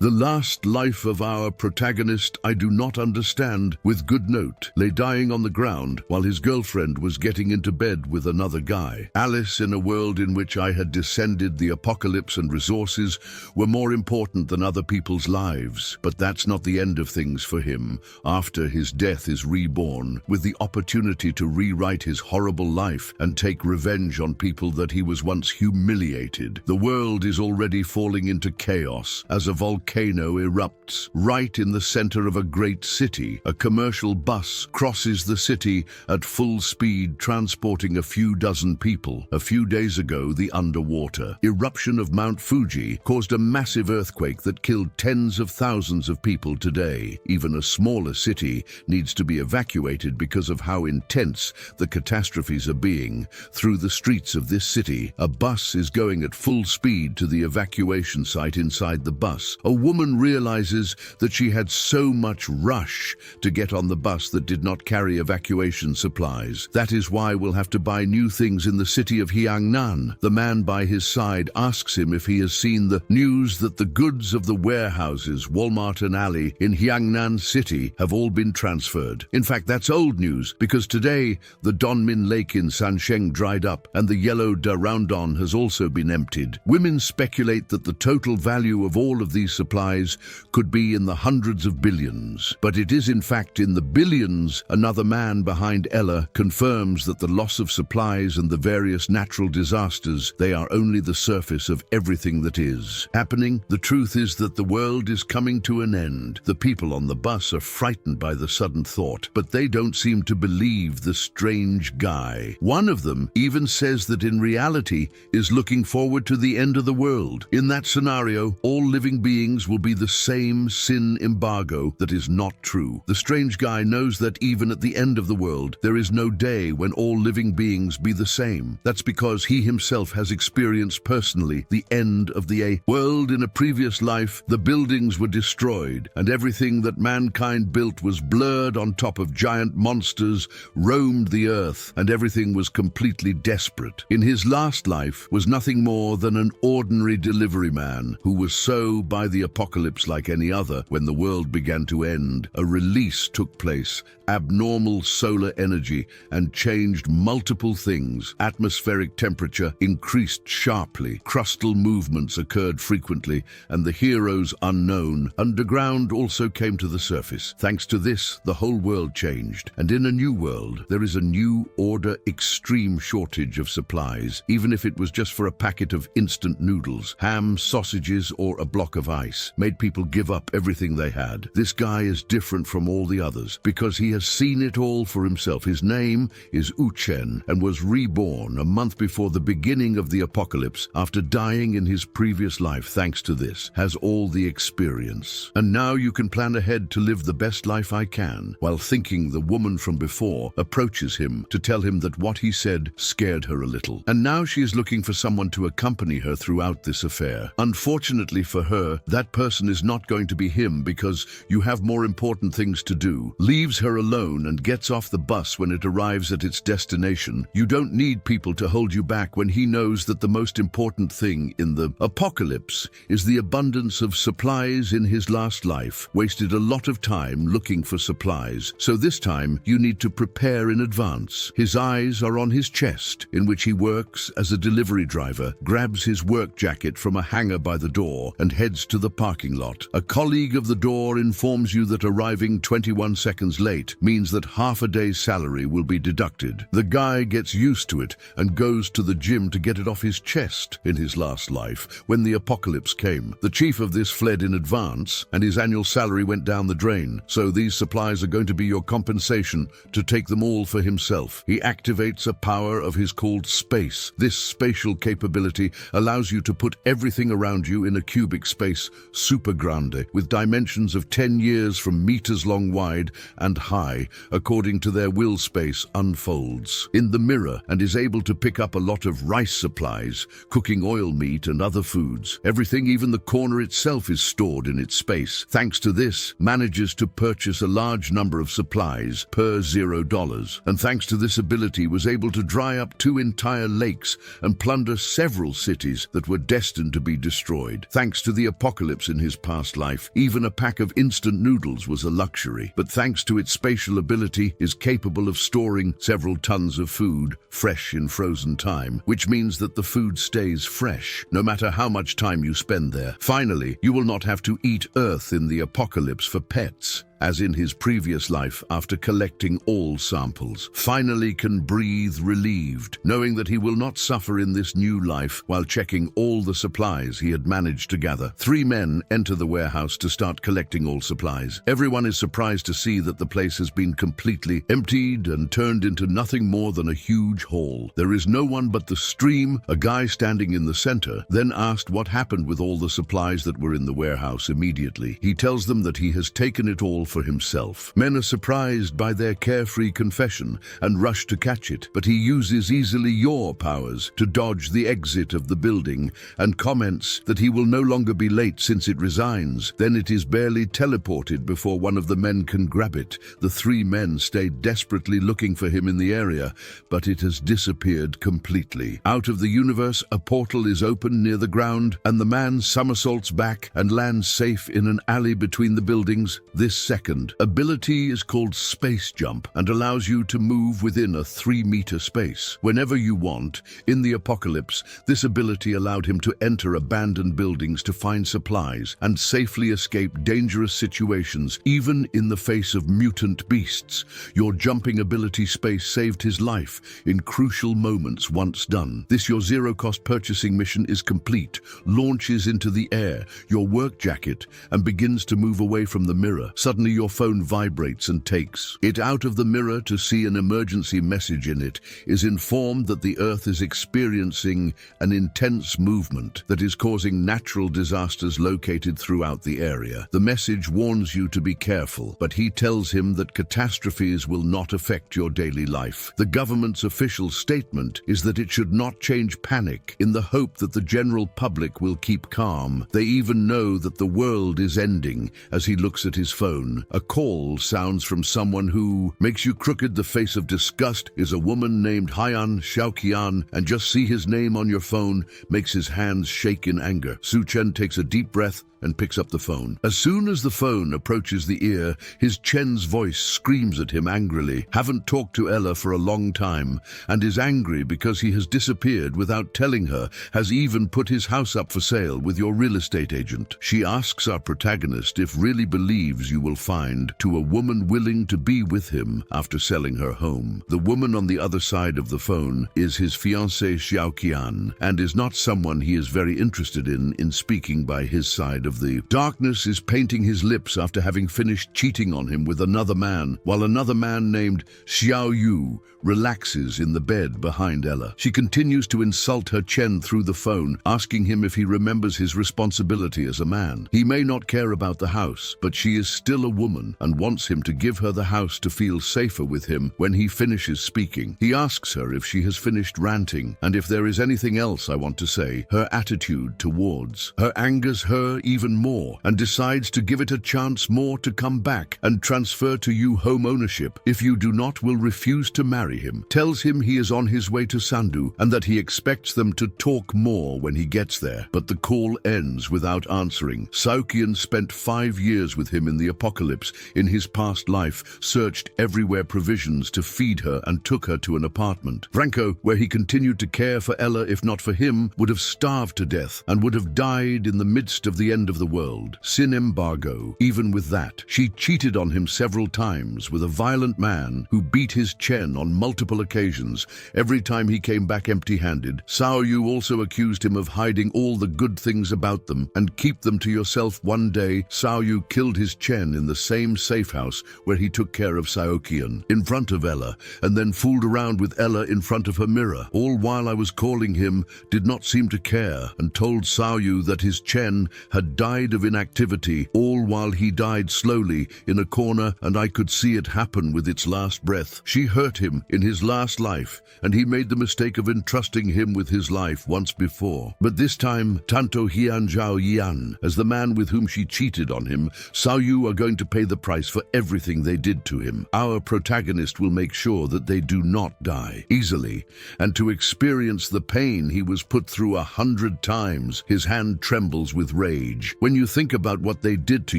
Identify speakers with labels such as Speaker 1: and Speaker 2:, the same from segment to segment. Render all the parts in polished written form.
Speaker 1: The last life of our protagonist I do not understand, with good note, lay dying on the ground while his girlfriend was getting into bed with another guy. Alice, in a world in which I had descended, the apocalypse and resources were more important than other people's lives. But that's not the end of things for him. After his death is reborn, with the opportunity to rewrite his horrible life and take revenge on people that he was once humiliated. The world is already falling into chaos as a volcano erupts. Right in the center of a great city, a commercial bus crosses the city at full speed, transporting a few dozen people. A few days ago, the underwater eruption of Mount Fuji caused a massive earthquake that killed tens of thousands of people today. Even a smaller city needs to be evacuated because of how intense the catastrophes are being. Through the streets of this city, a bus is going at full speed to the evacuation site. Inside the bus, a woman realizes that she had so much rush to get on the bus that did not carry evacuation supplies. That is why we'll have to buy new things in the city of Hyangnan. The man by his side asks him if he has seen the news that the goods of the warehouses, Walmart and Ali in Hyangnan City have all been transferred. In fact, that's old news, because today the Donmin Lake in Sansheng dried up and the yellow Darandon has also been emptied. Women speculate that the total value of all of these supplies could be in the hundreds of billions, but it is in fact in the billions. Another man behind Ella confirms that the loss of supplies and the various natural disasters, they are only the surface of everything that is happening. The truth is that the world is coming to an end. The people on the bus are frightened by the sudden thought, but they don't seem to believe the strange guy. One of them even says that in reality is looking forward to the end of the world. In that scenario, all living beings will be the same sin embargo. That is not true. The strange guy knows that even at the end of the world, there is no day when all living beings be the same. That's because he himself has experienced personally the end of the world. In a previous life, the buildings were destroyed and everything that mankind built was blurred on top of giant monsters roamed the earth, and everything was completely desperate. In his last life was nothing more than an ordinary delivery man who was so by the apocalypse like any other. When the world began to end, a release took place, abnormal solar energy, and changed multiple things. Atmospheric temperature increased sharply, crustal movements occurred frequently, and the heroes unknown underground also came to the surface. Thanks to this, the whole world changed, and in a new world, there is a new order. Extreme shortage of supplies, even if it was just for a packet of instant noodles, ham, sausages, or a block of ice, made people give up everything they had. This guy is different from all the others because he has seen it all for himself. His name is Uchen and was reborn a month before the beginning of the apocalypse after dying in his previous life. Thanks to this, has all the experience. And now you can plan ahead to live the best life I can, while thinking the woman from before approaches him to tell him that what he said scared her a little. And now she is looking for someone to accompany her throughout this affair. Unfortunately for her, that person is not going to be him because you have more important things to do. Leaves her alone and gets off the bus when it arrives at its destination. You don't need people to hold you back when he knows that the most important thing in the apocalypse is the abundance of supplies. In his last life, wasted a lot of time looking for supplies, so this time you need to prepare in advance. His eyes are on his chest, in which he works as a delivery driver, grabs his work jacket from a hanger by the door and heads to the parking lot. A colleague of the door informs you that arriving 21 seconds late means that half a day's salary will be deducted. The guy gets used to it and goes to the gym to get it off his chest. In his last life, when the apocalypse came, the chief of this fled in advance and his annual salary went down the drain. So these supplies are going to be your compensation to take them all for himself. He activates a power of his called space. This spatial capability allows you to put everything around you in a cubic space, super grande, with dimensions of 10 years from meters long wide and high, according to their will. Space unfolds in the mirror and is able to pick up a lot of rice supplies, cooking oil, meat, and other foods. Everything, even the corner itself, is stored in its space. Thanks to this, manages to purchase a large number of supplies per $0, and thanks to this ability was able to dry up 2 entire lakes and plunder several cities that were destined to be destroyed. Thanks to the apocalypse, apocalypse in his past life, even a pack of instant noodles was a luxury. But thanks to its spatial ability, is capable of storing several tons of food, fresh in frozen time, which means that the food stays fresh, no matter how much time you spend there. Finally, you will not have to eat Earth in the apocalypse for pets, as in his previous life after collecting all samples. Finally can breathe relieved, knowing that he will not suffer in this new life while checking all the supplies he had managed to gather. 3 men enter the warehouse to start collecting all supplies. Everyone is surprised to see that the place has been completely emptied and turned into nothing more than a huge hall. There is no one but the stream. A guy standing in the center then asked what happened with all the supplies that were in the warehouse immediately. He tells them that he has taken it all for himself. Men are surprised by their carefree confession and rush to catch it, but he uses easily your powers to dodge the exit of the building and comments that he will no longer be late since it resigns. Then it is barely teleported before one of the men can grab it. The 3 men stay desperately looking for him in the area, but it has disappeared completely. Out of the universe, a portal is open near the ground, and the man somersaults back and lands safe in an alley between the buildings. This second ability is called Space Jump and allows you to move within a 3-meter space. Whenever you want, in the apocalypse, this ability allowed him to enter abandoned buildings to find supplies and safely escape dangerous situations, even in the face of mutant beasts. Your jumping ability space saved his life in crucial moments once done. This your zero-cost purchasing mission is complete, launches into the air, your work jacket, and begins to move away from the mirror. Suddenly your phone vibrates and takes it out of the mirror to see an emergency message in it. Is informed that the Earth is experiencing an intense movement that is causing natural disasters located throughout the area. The message warns you to be careful, but he tells him that catastrophes will not affect your daily life. The government's official statement is that it should not change panic in the hope that the general public will keep calm. They even know that the world is ending. As he looks at his phone, a call sounds from someone who makes you crooked. The face of disgust is a woman named Hyan Xiaoqian, and just see his name on your phone makes his hands shake in anger. Su Chen takes a deep breath and picks up the phone. As soon as the phone approaches the ear, his Chen's voice screams at him angrily. Haven't talked to Ella for a long time and is angry because he has disappeared without telling her, has even put his house up for sale with your real estate agent. She asks our protagonist if really believes you will find to a woman willing to be with him after selling her home. The woman on the other side of the phone is his fiancée Xiaoqian and is not someone he is very interested in speaking by his side of the darkness. Is painting his lips after having finished cheating on him with another man, while another man named Xiao Yu relaxes in the bed behind Ella. She continues to insult her Chen through the phone, asking him if he remembers his responsibility as a man. He may not care about the house, but she is still a woman and wants him to give her the house to feel safer with him. When he finishes speaking, he asks her if she has finished ranting and if there is anything else I want to say. Her attitude towards her angers her even more and decides to give it a chance more to come back and transfer to you home ownership. If you do not, will refuse to marry him. Tells him he is on his way to Sandu and that he expects them to talk more when he gets there. But the call ends without answering. Xiaoqian spent 5 years with him in the apocalypse. In his past life, searched everywhere provisions to feed her and took her to an apartment. Franco, where he continued to care for Ella, if not for him, would have starved to death and would have died in the midst of the end of the world. Sin embargo, even with that, she cheated on him several times with a violent man who beat his Chen on multiple occasions. Every time he came back empty-handed. Sao Yu also accused him of hiding all the good things about them and keep them to yourself. One day, Sao Yu killed his Chen in the same safe house where he took care of Xiaoqian in front of Ella, and then fooled around with Ella in front of her mirror. All while I was calling him, did not seem to care, and told Sao Yu that his Chen had died of inactivity, all while he died slowly in a corner and I could see it happen with its last breath. She hurt him in his last life, and he made the mistake of entrusting him with his life once before. But this time, Tanto Hian Zhao Yan, as the man with whom she cheated on him, Sao Yu are going to pay the price for everything they did to him. Our protagonist will make sure that they do not die easily, and to experience the pain he was put through 100 times, his hand trembles with rage. cringe when you think about what they did to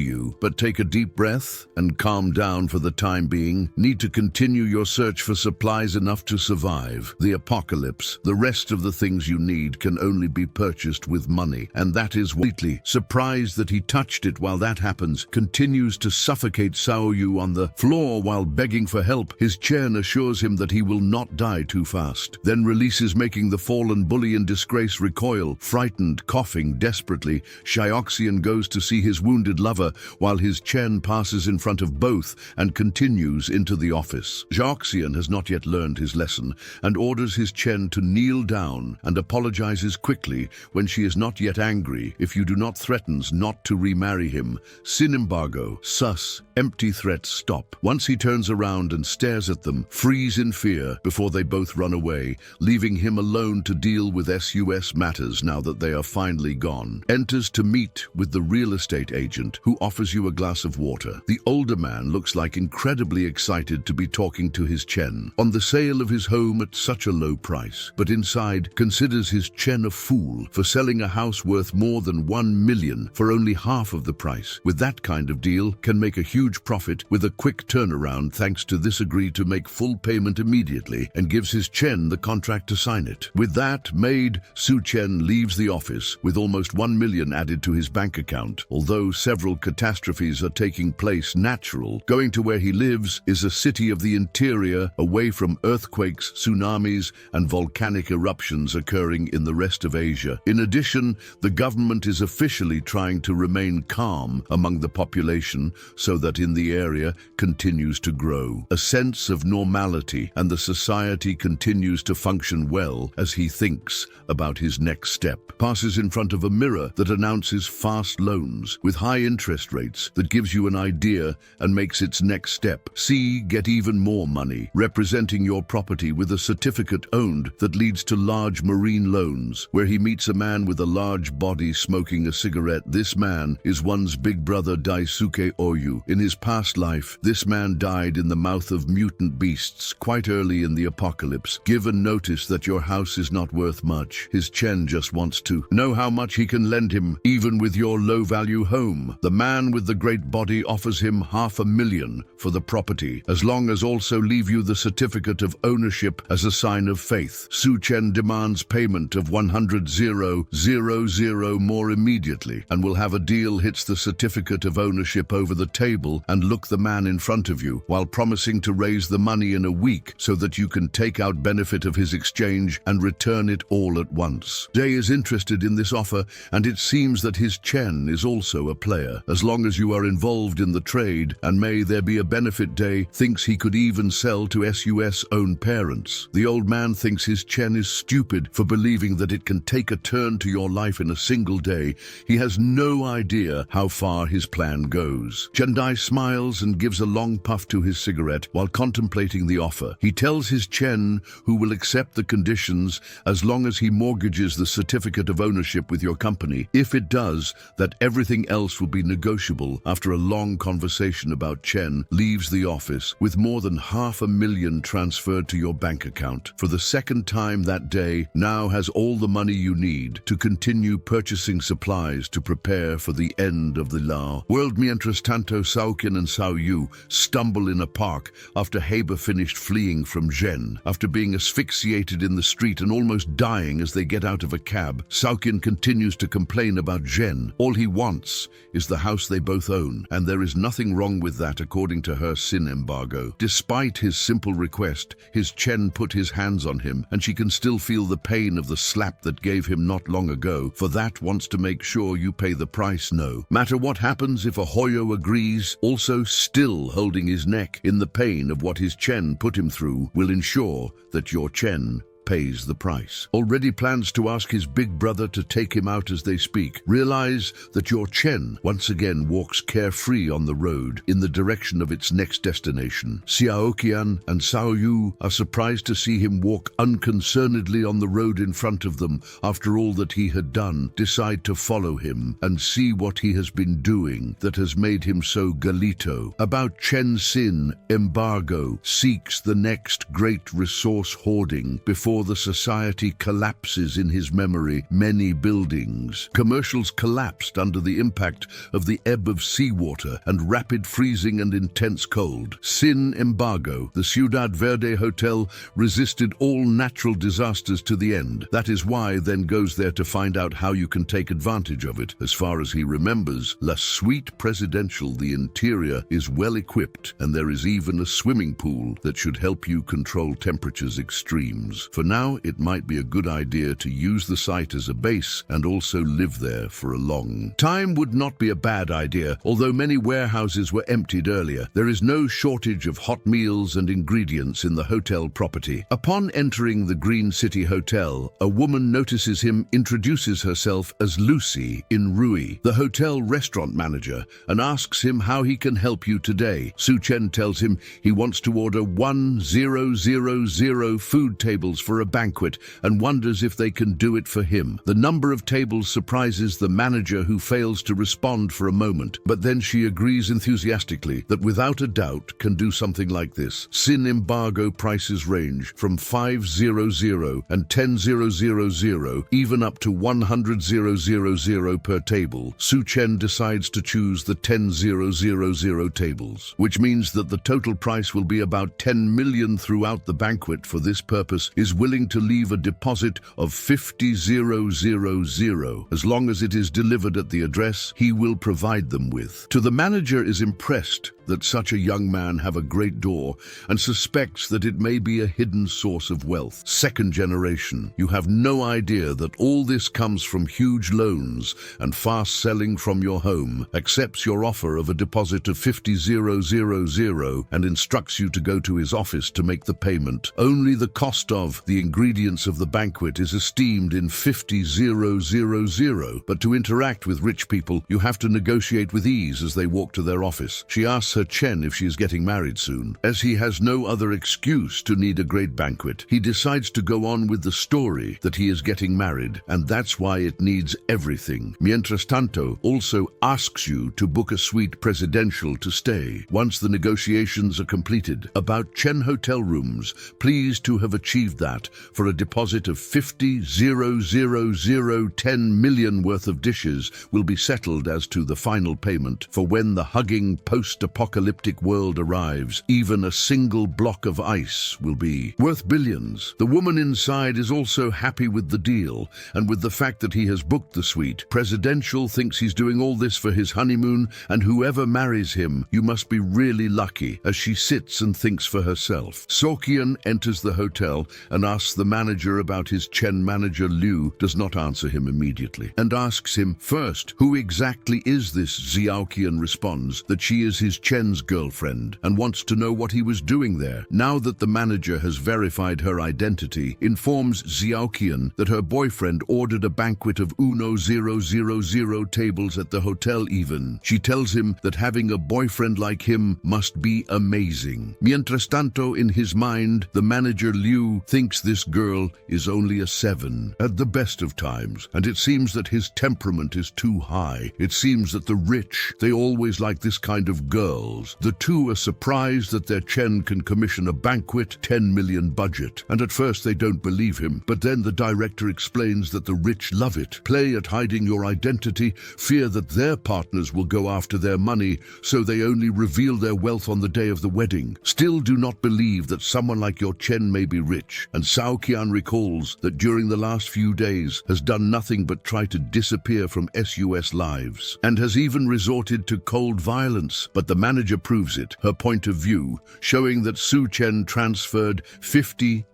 Speaker 1: you, but take a deep breath and calm down for the time being. Need to continue your search for supplies enough to survive the apocalypse. The rest of the things you need can only be purchased with money, and that is Wheatley, surprised that he touched it while that happens, continues to suffocate Yu on the floor while begging for help. His Chen assures him that he will not die too fast, then releases, making the fallen bully in disgrace recoil. Frightened, coughing desperately, Xiaoxian goes to see his wounded lover while his Chen passes in front of both and continues into the office. Xiaoxian has not yet learned his lesson and orders his Chen to kneel down and apologizes quickly when she is not yet angry. If you do not threatens not to remarry him. Sin embargo. Sus. Empty threats stop. Once he turns around and stares at them, freeze in fear before they both run away, leaving him alone to deal with SUS matters now that they are finally gone. Enters to meet with the real estate agent who offers you a glass of water. The older man looks like incredibly excited to be talking to his Chen on the sale of his home at such a low price, but inside considers his Chen a fool for selling a house worth more than 1 million for only half of the price. With that kind of deal, can make a huge profit with a quick turnaround thanks to this. Agree to make full payment immediately and gives his Chen the contract to sign it. With that made, Su Chen leaves the office with almost 1 million added to his bank account. Although several catastrophes are taking place natural, going to where he lives is a city of the interior, away from earthquakes, tsunamis, and volcanic eruptions occurring in the rest of Asia. In addition, the government is officially trying to remain calm among the population so that in the area continues to grow a sense of normality and the society continues to function well as he thinks about his next step. Passes in front of a mirror that announces fast loans with high interest rates that gives you an idea and makes its next step. See, get even more money, representing your property with a certificate owned that leads to large marine loans, where he meets a man with a large body smoking a cigarette. This man is one's big brother Daisuke Oyu. In his past life, this man died in the mouth of mutant beasts quite early in the apocalypse. Given notice that your house is not worth much, his Chen just wants to know how much he can lend him, even with your low-value home. The man with the great body offers him 500,000 for the property, as long as also leave you the certificate of ownership as a sign of faith. Su Chen demands payment of 100,000 more immediately, and will have a deal. Hits the certificate of ownership over the table and look the man in front of you, while promising to raise the money in a week so that you can take out benefit of his exchange and return it all at once. Day is interested in this offer, and it seems that his Chen is also a player. As long as you are involved in the trade, and may there be a benefit. Day thinks he could even sell to SUS own parents. The old man thinks his Chen is stupid for believing that it can take a turn to your life in a single day. He has no idea how far his plan goes. Chendai smiles and gives a long puff to his cigarette while contemplating the offer. He tells his Chen who will accept the conditions as long as he mortgages the certificate of ownership with your company. If it does, that everything else will be negotiable. After a long conversation about Chen, leaves the office with more than 500,000 transferred to your bank account. For the second time that day, now has all the money you need to continue purchasing supplies to prepare for the end of the law. World. Mientras tanto, Xiaoqian and Yu stumble in a park after Haber finished fleeing from Zhen. After being asphyxiated in the street and almost dying as they get out of a cab, Xiaoqian continues to complain about Zhen. All he wants is the house they both own, and there is nothing wrong with that according to her sin embargo. Despite his simple request, his Chen put his hands on him, and she can still feel the pain of the slap that gave him not long ago. For that, wants to make sure you pay the price. No matter what happens, if a Hoyo agrees, also still holding his neck in the pain of what his Chen put him through, will ensure that your Chen pays the price. Already plans to ask his big brother to take him out as they speak. Realize that your Chen once again walks carefree on the road in the direction of its next destination. Xiaoqian and Yu are surprised to see him walk unconcernedly on the road in front of them. After all that he had done, decide to follow him and see what he has been doing that has made him so galito. About Chen sin embargo, seeks the next great resource hoarding before before the society collapses in his memory, many buildings. Commercials collapsed under the impact of the ebb of seawater and rapid freezing and intense cold. Sin embargo, the Ciudad Verde Hotel resisted all natural disasters to the end. That is why then goes there to find out how you can take advantage of it. As far as he remembers, La Suite Presidential, the interior, is well equipped, and there is even a swimming pool that should help you control temperature's extremes. For now, it might be a good idea to use the site as a base and also live there for a long time. Would not be a bad idea, although many warehouses were emptied earlier. There is no shortage of hot meals and ingredients in the hotel property. Upon entering the Green City Hotel, a woman notices him, introduces herself as Lucy in Rui, the hotel restaurant manager, and asks him how he can help you today. Su Chen tells him he wants to order 1000 food tables for a banquet and wonders if they can do it for him. The number of tables surprises the manager, who fails to respond for a moment, but then she agrees enthusiastically that without a doubt can do something like this. Sin embargo prices range from 500 and 10,000, even up to 100,000 per table. Su Chen decides to choose the 10,000 tables, which means that the total price will be about 10 million throughout the banquet. For this purpose, is willing to leave a deposit of 50,000. As long as it is delivered at the address he will provide them with. To the manager is impressed that such a young man have a great door and suspects that it may be a hidden source of wealth. Second generation, you have no idea that all this comes from huge loans and fast selling from your home, accepts your offer of a deposit of 50,000 and instructs you to go to his office to make the payment. Only the cost of the ingredients of the banquet is esteemed in 50,000, but to interact with rich people, you have to negotiate with ease as they walk to their office. She asks her Chen if she is getting married soon. As he has no other excuse to need a great banquet, he decides to go on with the story that he is getting married, and that's why it needs everything. Mientras tanto also asks you to book a suite presidential to stay. Once the negotiations are completed about Chen hotel rooms, pleased to have achieved that for a deposit of 50,000, 10 million worth of dishes will be settled as to the final payment. For when the hugging post-apocalyptic world arrives, even a single block of ice will be worth billions. The woman inside is also happy with the deal and with the fact that he has booked the suite presidential, thinks he's doing all this for his honeymoon, and whoever marries him, you must be really lucky, as she sits and thinks for herself. Sokian enters the hotel and asks the manager about his Chen. Manager Liu does not answer him immediately and asks him first, who exactly is this? Xiaoqian responds that she is his Chen's girlfriend and wants to know what he was doing there. Now that the manager has verified her identity, informs Xiaoqian that her boyfriend ordered a banquet of 1000 tables at the hotel even. She tells him that having a boyfriend like him must be amazing. Mientras tanto, in his mind, the manager Liu thinks this girl is only a 7 at the best of times, and it seems that his temperament is too high. It seems that the rich, they always like this kind of girls. The two are surprised that their Chen can commission a banquet, 10 million budget, and at first they don't believe him, but then the director explains that the rich love it, play at hiding your identity, fear that their partners will go after their money, so they only reveal their wealth on the day of the wedding. Still do not believe that someone like your Chen may be rich, and Sao Qian recalls that during the last few days has done nothing but try to disappear from SUS lives, and has even resorted to cold violence, but the manager proves it, her point of view, showing that Su Chen transferred 50,000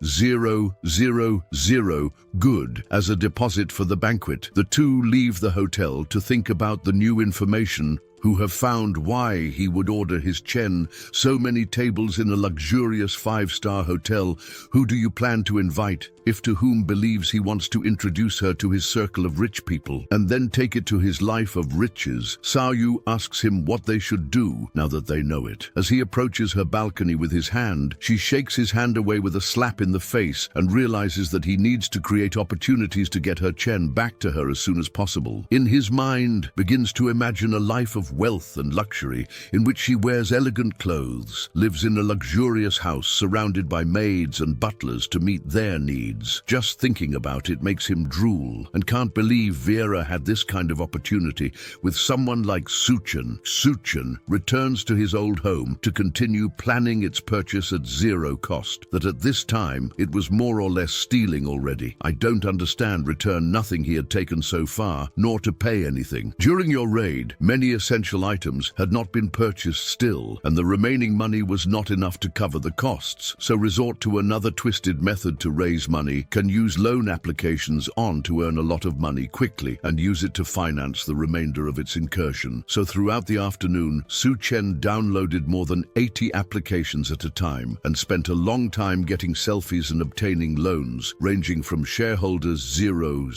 Speaker 1: good as a deposit for the banquet. The two leave the hotel to think about the new information, who have found why he would order his Chen so many tables in a luxurious 5-star hotel. Who do you plan to invite, if to whom believes he wants to introduce her to his circle of rich people, and then take it to his life of riches? Sao Yu asks him what they should do now that they know it. As he approaches her balcony with his hand, she shakes his hand away with a slap in the face and realizes that he needs to create opportunities to get her Chen back to her as soon as possible. In his mind, begins to imagine a life of of wealth and luxury, in which she wears elegant clothes, lives in a luxurious house surrounded by maids and butlers to meet their needs. Just thinking about it makes him drool, and can't believe Vera had this kind of opportunity with someone like Suchan. Suchan returns to his old home to continue planning its purchase at zero cost, that at this time it was more or less stealing already. I don't understand return nothing he had taken so far, nor to pay anything. During your raid, many essential items had not been purchased still, and the remaining money was not enough to cover the costs, so resort to another twisted method to raise money, can use loan applications on to earn a lot of money quickly and use it to finance the remainder of its incursion. So throughout the afternoon, Su Chen downloaded more than 80 applications at a time and spent a long time getting selfies and obtaining loans, ranging from shareholders 000,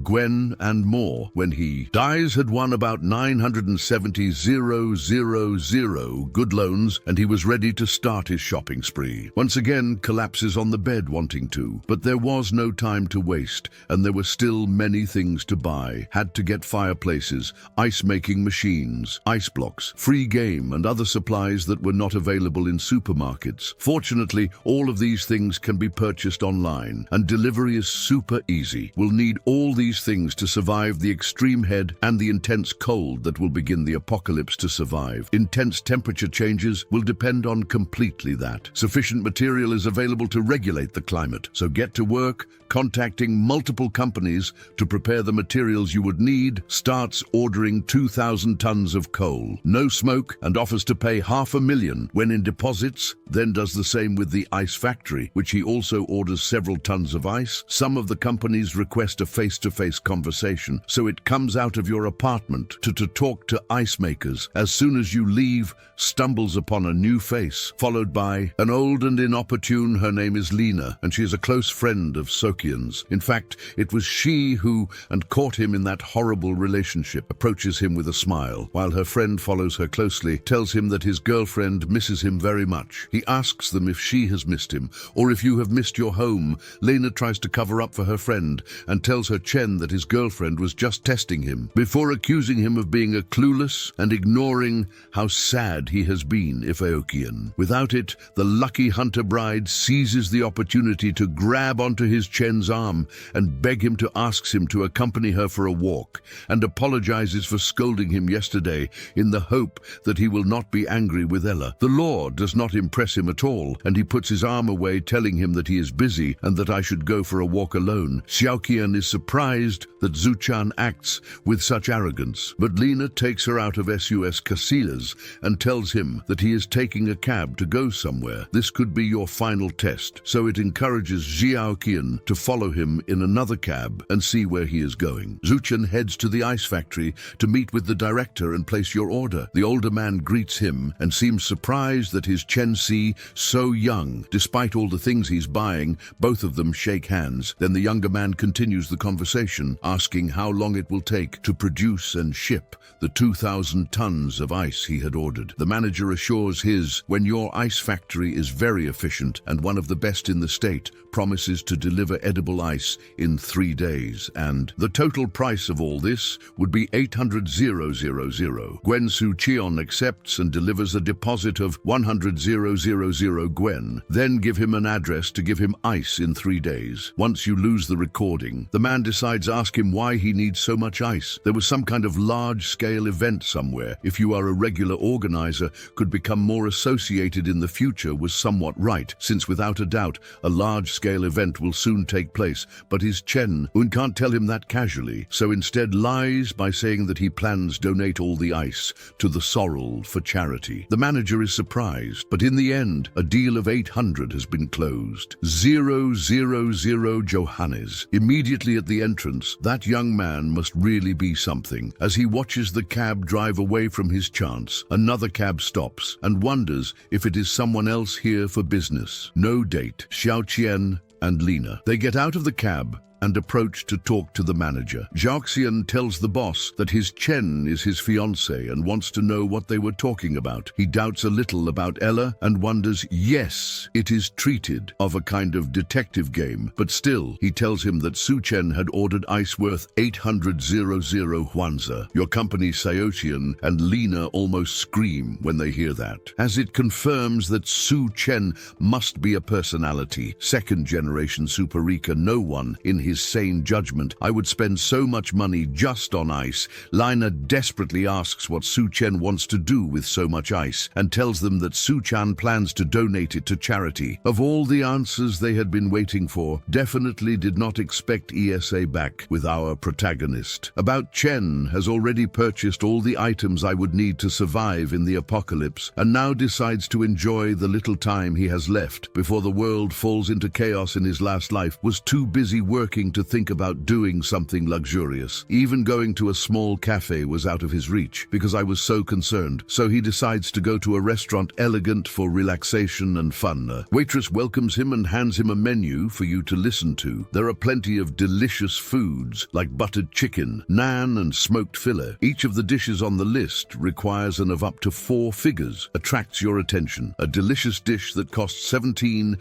Speaker 1: Gwen and more. When he dies, had won about 970,000 good loans, and he was ready to start his shopping spree. Once again, collapses on the bed wanting to, but there was no time to waste, and there were still many things to buy. Had to get fireplaces, ice-making machines, ice blocks, free game, and other supplies that were not available in supermarkets. Fortunately, all of these things can be purchased online, and delivery is super easy. We'll need all these things to survive the extreme head and the intense cold that will begin the apocalypse to survive. Intense temperature changes will depend on completely that. Sufficient material is available to regulate the climate, so get to work contacting multiple companies to prepare the materials you would need. Starts ordering 2,000 tons of coal, no smoke, and offers to pay $500,000 when in deposits, then does the same with the ice factory, which he also orders several tons of ice. Some of the companies request a face-to-face conversation, so it comes out of your apartment to talk to ice makers. As soon as you leave, stumbles upon a new face, followed by an old and inopportune. Her name is Lena, and she is a close friend of Sokian's. In fact, it was she who caught him in that horrible relationship. Approaches him with a smile, while her friend follows her closely, tells him that his girlfriend misses him very much. He asks them if she has missed him, or if you have missed your home. Lena tries to cover up for her friend, and tells her Chen that his girlfriend was just testing him, before accusing him of being a clueless and ignoring how sad he has been, if Aokian. Without it, the lucky hunter bride seizes the opportunity to grab onto his Chen's arm and beg him to ask him to accompany her for a walk, and apologizes for scolding him yesterday in the hope that he will not be angry with Ella. The law does not impress him at all, and he puts his arm away, telling him that he is busy and that I should go for a walk alone. Xiaoqian is surprised that Zuchan acts with such arrogance, but Lena takes her out of SUS Casillas and tells him that he is taking a cab to go somewhere. This could be your final test, so it encourages Xiaoqian to follow him in another cab and see where he is going. Zuchan heads to the ice factory to meet with the director and place your order. The older man greets him and seems surprised that his Chen Si, so young. Despite all the things he's buying, both of them shake hands. Then the younger man continues the conversation, asking how long it will take to produce and ship the 2,000 tons of ice he had ordered. The manager assures his, when your ice factory is very efficient and one of the best in the state, promises to deliver edible ice in 3 days, and the total price of all this would be 800,000. Gwen Su Cheon accepts and delivers a deposit of 100,000 Gwen, then give him an address to give him ice in 3 days. Once you lose the recording, the man decides to ask him why he needs so much ice. There was some kind of large-scale event somewhere. If you are a regular organizer, could become more associated in the future was somewhat right, since without a doubt, a large-scale event will soon take place, but his Chen Un can't tell him that casually, so instead lies by saying that he plans donate all the ice to the Sorrel for charity. The manager is surprised, but in the end, a deal of 800 has been closed. 000 Johannes. Immediately at the entrance, that young man must really be something. As he watches the cab drive away from his chance, another cab stops and wonders if it is someone else here for business. No date. Xiao Qian and Lena. They get out of the cab and approach to talk to the manager. Xiaoxian tells the boss that his Chen is his fiancée and wants to know what they were talking about. He doubts a little about Ella and wonders, yes, it is treated of a kind of detective game, but still, he tells him that Su Chen had ordered ice worth 800,000 Huanza. Your company Xiaoxian and Lina almost scream when they hear that, as it confirms that Su Chen must be a personality. Second generation Superika, no one, in his sane judgment, I would spend so much money just on ice. Lina desperately asks what Su Chen wants to do with so much ice, and tells them that Su Chen plans to donate it to charity. Of all the answers they had been waiting for, definitely did not expect ESA back with our protagonist. About Chen has already purchased all the items I would need to survive in the apocalypse, and now decides to enjoy the little time he has left before the world falls into chaos in his last life. Was too busy working to think about doing something luxurious. Even going to a small cafe was out of his reach because I was so concerned, so he decides to go to a restaurant elegant for relaxation and fun. Waitress welcomes him and hands him a menu for you to listen to. There are plenty of delicious foods like buttered chicken, naan and smoked fillet. Each of the dishes on the list requires an of up to 4 figures. Attracts your attention. A delicious dish that costs 17,000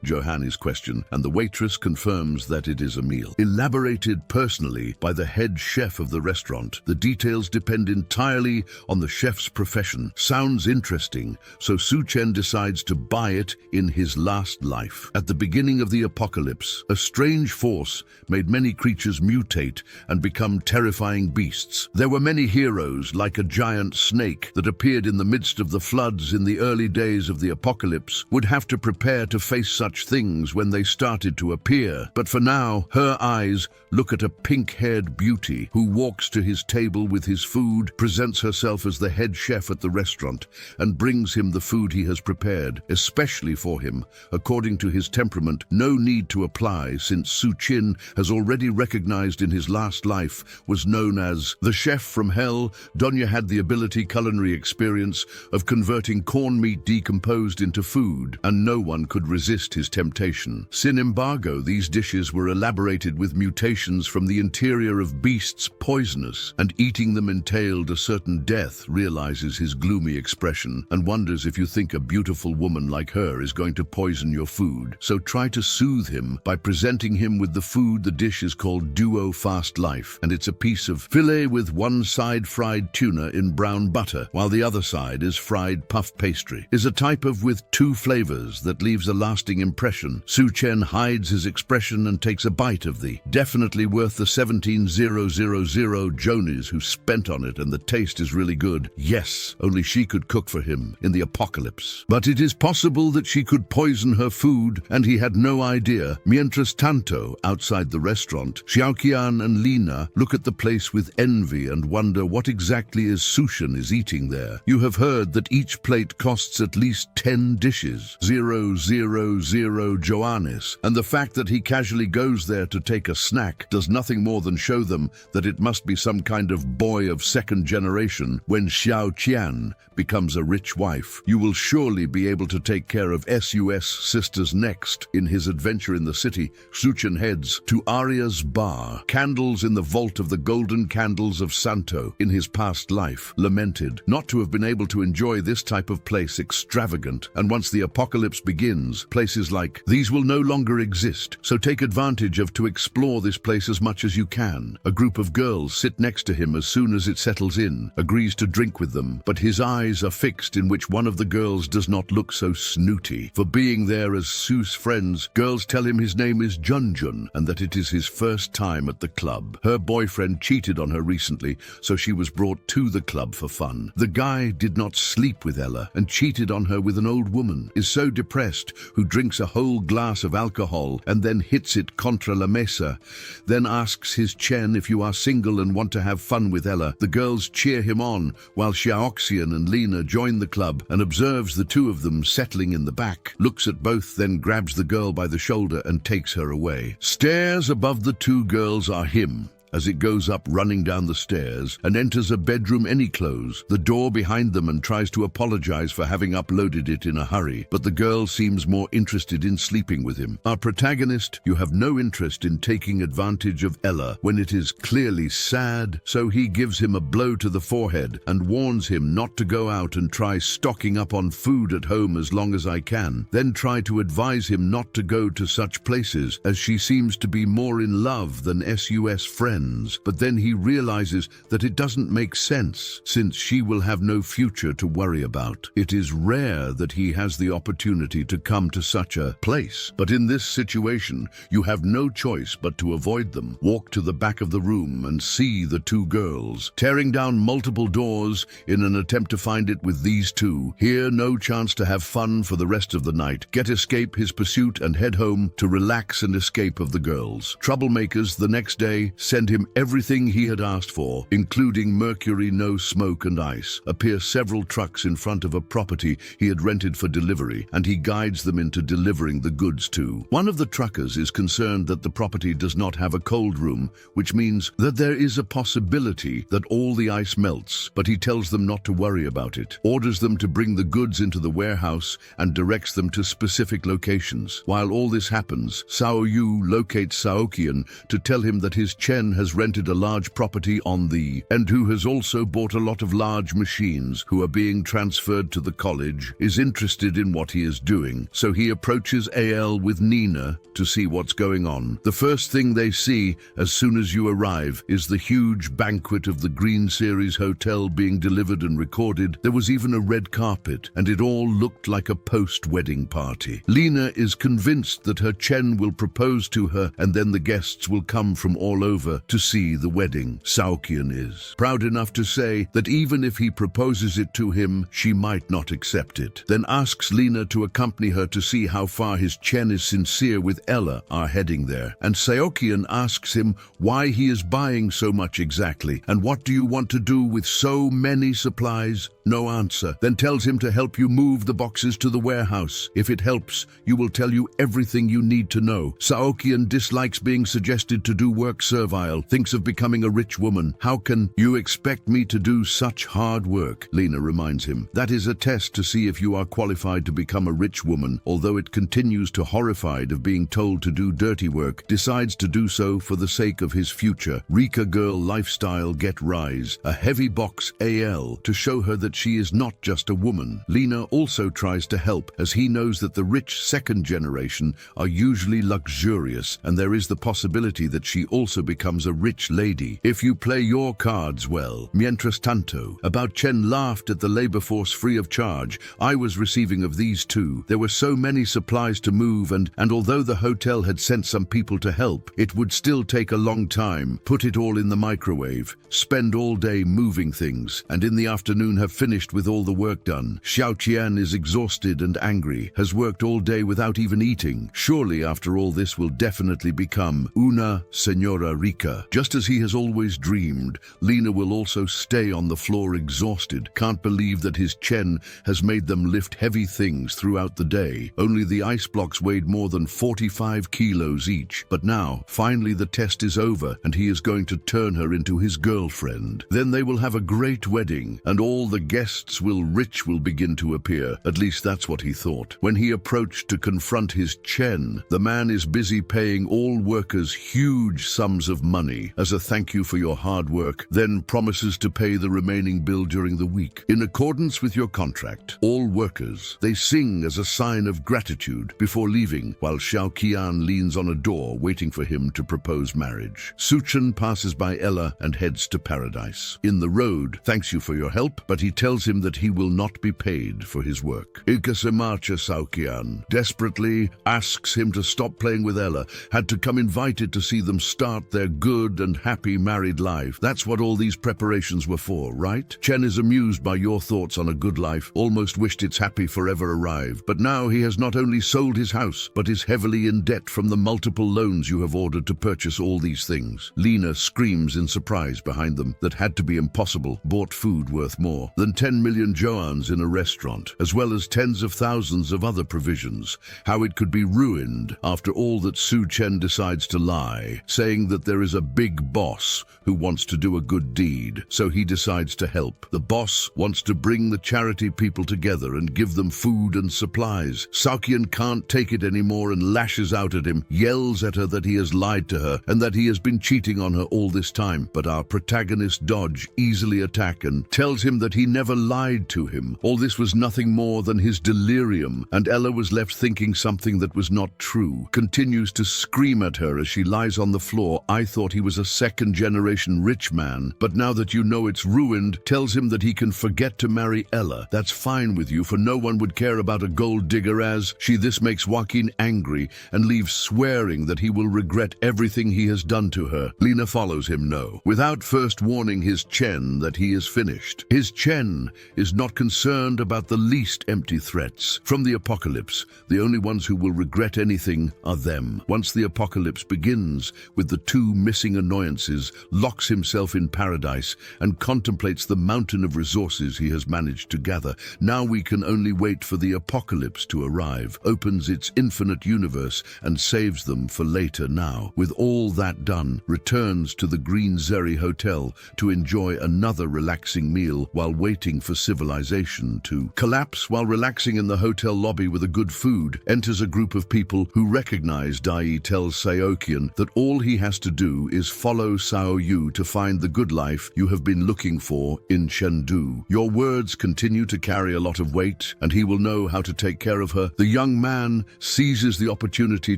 Speaker 1: Johanni's question, and the waitress confirms that it is a meal. Elaborated personally by the head chef of the restaurant. The details depend entirely on the chef's profession. Sounds interesting, so Su Chen decides to buy it in his last life. At the beginning of the apocalypse, a strange force made many creatures mutate and become terrifying beasts. There were many heroes, like a giant snake that appeared in the midst of the floods in the early days of the apocalypse, would have to prepare to face such things when they started to appear. But for now, her eyes look at a pink-haired beauty who walks to his table with his food, presents herself as the head chef at the restaurant, and brings him the food he has prepared, especially for him. According to his temperament, no need to apply, since Su Chen has already recognized in his last life was known as the chef from hell. Donya had the culinary experience of converting corn meat decomposed into food, and no one could resist his temptation. Sin embargo, these dishes were elaborated with mutations from the interior of beasts poisonous, and eating them entailed a certain death. Realizes his gloomy expression and wonders if you think a beautiful woman like her is going to poison your food. So try to soothe him by presenting him with the food. The dish is called Duo Fast Life, and it's a piece of filet with one side fried tuna in brown butter, while the other side is fried puff pastry. Is a type of with 2 flavors that leaves a lasting impression. Su Chen hides his expression and takes a bite of the definitely worth the 17,000 Jonies who spent on it, and the taste is really good. Yes, only she could cook for him in the apocalypse. But it is possible that she could poison her food, and he had no idea. Mientras tanto, outside the restaurant, Xiaoqian and Lina look at the place with envy and wonder what exactly is Su Chen is eating there. You have heard that each plate costs at least 10 dishes, 000 Joannes, and the fact that he casually goes there to take a snack does nothing more than show them that it must be some kind of boy of second generation. When Xiao Qian becomes a rich wife, you will surely be able to take care of SUS sisters next. In his adventure in the city, Su Chen heads to Arya's bar. Candles in the vault of the golden candles of Santo in his past life, lamented not to have been able to enjoy this type of place, extravagant, and once the apocalypse begins, places like these will no longer exist, so take advantage of to explore this place as much as you can. A group of girls sit next to him as soon as it settles in, agrees to drink with them, but his eyes are fixed in which one of the girls does not look so snooty. For being there as Su's friends, girls tell him his name is Junjun and that it is his first time at the club. Her boyfriend cheated on her recently, so she was brought to the club for fun. The guy did not sleep with Ella and cheated on her with an old woman, is so depressed, who drinks a whole glass of alcohol and then hits it contra la mesa, then asks his Chen if you are single and want to have fun with Ella. The girls cheer him on, while Xiaoxian and Lina join the club and observes the two of them settling in the back, looks at both, then grabs the girl by the shoulder and takes her away. Stairs above the two girls are him, as it goes up running down the stairs and enters a bedroom close the door behind them and tries to apologize for having uploaded it in a hurry, but the girl seems more interested in sleeping with him. Our protagonist, you have no interest in taking advantage of Ella when it is clearly sad, so he gives him a blow to the forehead and warns him not to go out and try stocking up on food at home as long as I can, then try to advise him not to go to such places as she seems to be more in love than SUS friends, but then he realizes that it doesn't make sense since she will have no future to worry about. It is rare that he has the opportunity to come to such a place, but in this situation you have no choice but to avoid them. Walk to the back of the room and see the two girls tearing down multiple doors in an attempt to find it with these two. Here, no chance to have fun for the rest of the night. Escape his pursuit and head home to relax and escape of the girls. Troublemakers the next day send him everything he had asked for, including mercury, no smoke and ice. Appear several trucks in front of a property he had rented for delivery, and he guides them into delivering the goods to. One of the truckers is concerned that the property does not have a cold room, which means that there is a possibility that all the ice melts, but he tells them not to worry about it, orders them to bring the goods into the warehouse and directs them to specific locations. While all this happens, Sao Yu locates Saokian to tell him that his Chen has rented a large property on the and who has also bought a lot of large machines who are being transferred to the college, is interested in what he is doing, so he approaches AL with Nina to see what's going on. The first thing they see as soon as you arrive is the huge banquet of the Green Series Hotel being delivered and recorded. There was even a red carpet, and it all looked like a post-wedding party. Lena is convinced that her Chen will propose to her, and then the guests will come from all over to see the wedding. Saokian is proud enough to say that even if he proposes it to him, she might not accept it, then asks Lena to accompany her to see how far his Chen is sincere with Ella are heading there. And Saokian asks him why he is buying so much exactly, and what do you want to do with so many supplies? No answer. Then tells him to help you move the boxes to the warehouse. If it helps, you will tell you everything you need to know. Saokian dislikes being suggested to do work servile, thinks of becoming a rich woman. How can you expect me to do such hard work? Lena reminds him. That is a test to see if you are qualified to become a rich woman. Although it continues to horrified of being told to do dirty work, decides to do so for the sake of his future. Rika girl lifestyle get rise. A heavy box AL to show her that she is not just a woman. Lena also tries to help, as he knows that the rich second generation are usually luxurious, and there is the possibility that she also becomes a rich lady if you play your cards well. Mientras tanto, about Chen laughed at the labor force free of charge I was receiving of these two. There were so many supplies to move, and although the hotel had sent some people to help, it would still take a long time. Put it all in the microwave, spend all day moving things, and in the afternoon have finished with all the work done. Xiao Qian is exhausted and angry, has worked all day without even eating. Surely after all this will definitely become una Senora Rika. Just as he has always dreamed, Lena will also stay on the floor exhausted. Can't believe that his Chen has made them lift heavy things throughout the day. Only the ice blocks weighed more than 45 kilos each. But now, finally the test is over and he is going to turn her into his girlfriend. Then they will have a great wedding and all the guests will begin to appear. At least that's what he thought. When he approached to confront his Chen, the man is busy paying all workers huge sums of money as a thank you for your hard work, then promises to pay the remaining bill during the week. In accordance with your contract, all workers, they sing as a sign of gratitude before leaving, while Xiao Qian leans on a door waiting for him to propose marriage. Suchen passes by Ella and heads to paradise. In the road, thanks you for your help, but he tells him that he will not be paid for his work. Ika se marcha Saokian desperately asks him to stop playing with Ella, had to come invited to see them start their good and happy married life. That's what all these preparations were for, right? Chen is amused by your thoughts on a good life, almost wished its happy forever arrived. But now he has not only sold his house, but is heavily in debt from the multiple loans you have ordered to purchase all these things. Lena screams in surprise behind them that had to be impossible, bought food worth more. Then 10 million joans in a restaurant, as well as tens of thousands of other provisions. How it could be ruined after all that Su Chen decides to lie, saying that there is a big boss who wants to do a good deed, so he decides to help. The boss wants to bring the charity people together and give them food and supplies. Saoqian can't take it anymore and lashes out at him, yells at her that he has lied to her and that he has been cheating on her all this time. But our protagonist Dodge easily attacks and tells him that he never lied to him. All this was nothing more than his delirium, and Ella was left thinking something that was not true. Continues to scream at her as she lies on the floor. I thought he was a second-generation rich man, but now that you know it's ruined, tells him that he can forget to marry Ella. That's fine with you, for no one would care about a gold digger as she. This makes Joaquin angry and leaves swearing that he will regret everything he has done to her. Lena follows him without first warning his Chen that he is finished. His Chen is not concerned about the least empty threats. From the apocalypse, the only ones who will regret anything are them. Once the apocalypse begins, with the two missing annoyances, locks himself in paradise and contemplates the mountain of resources he has managed to gather. Now we can only wait for the apocalypse to arrive, opens its infinite universe and saves them for later. Now, with all that done, returns to the Green Zeri Hotel to enjoy another relaxing meal while waiting for civilization to collapse. While relaxing in the hotel lobby with a good food, enters a group of people who recognize Dai. Tells Saoqian that all he has to do is follow Sao Yu to find the good life you have been looking for in Chengdu. Your words continue to carry a lot of weight, and he will know how to take care of her. The young man seizes the opportunity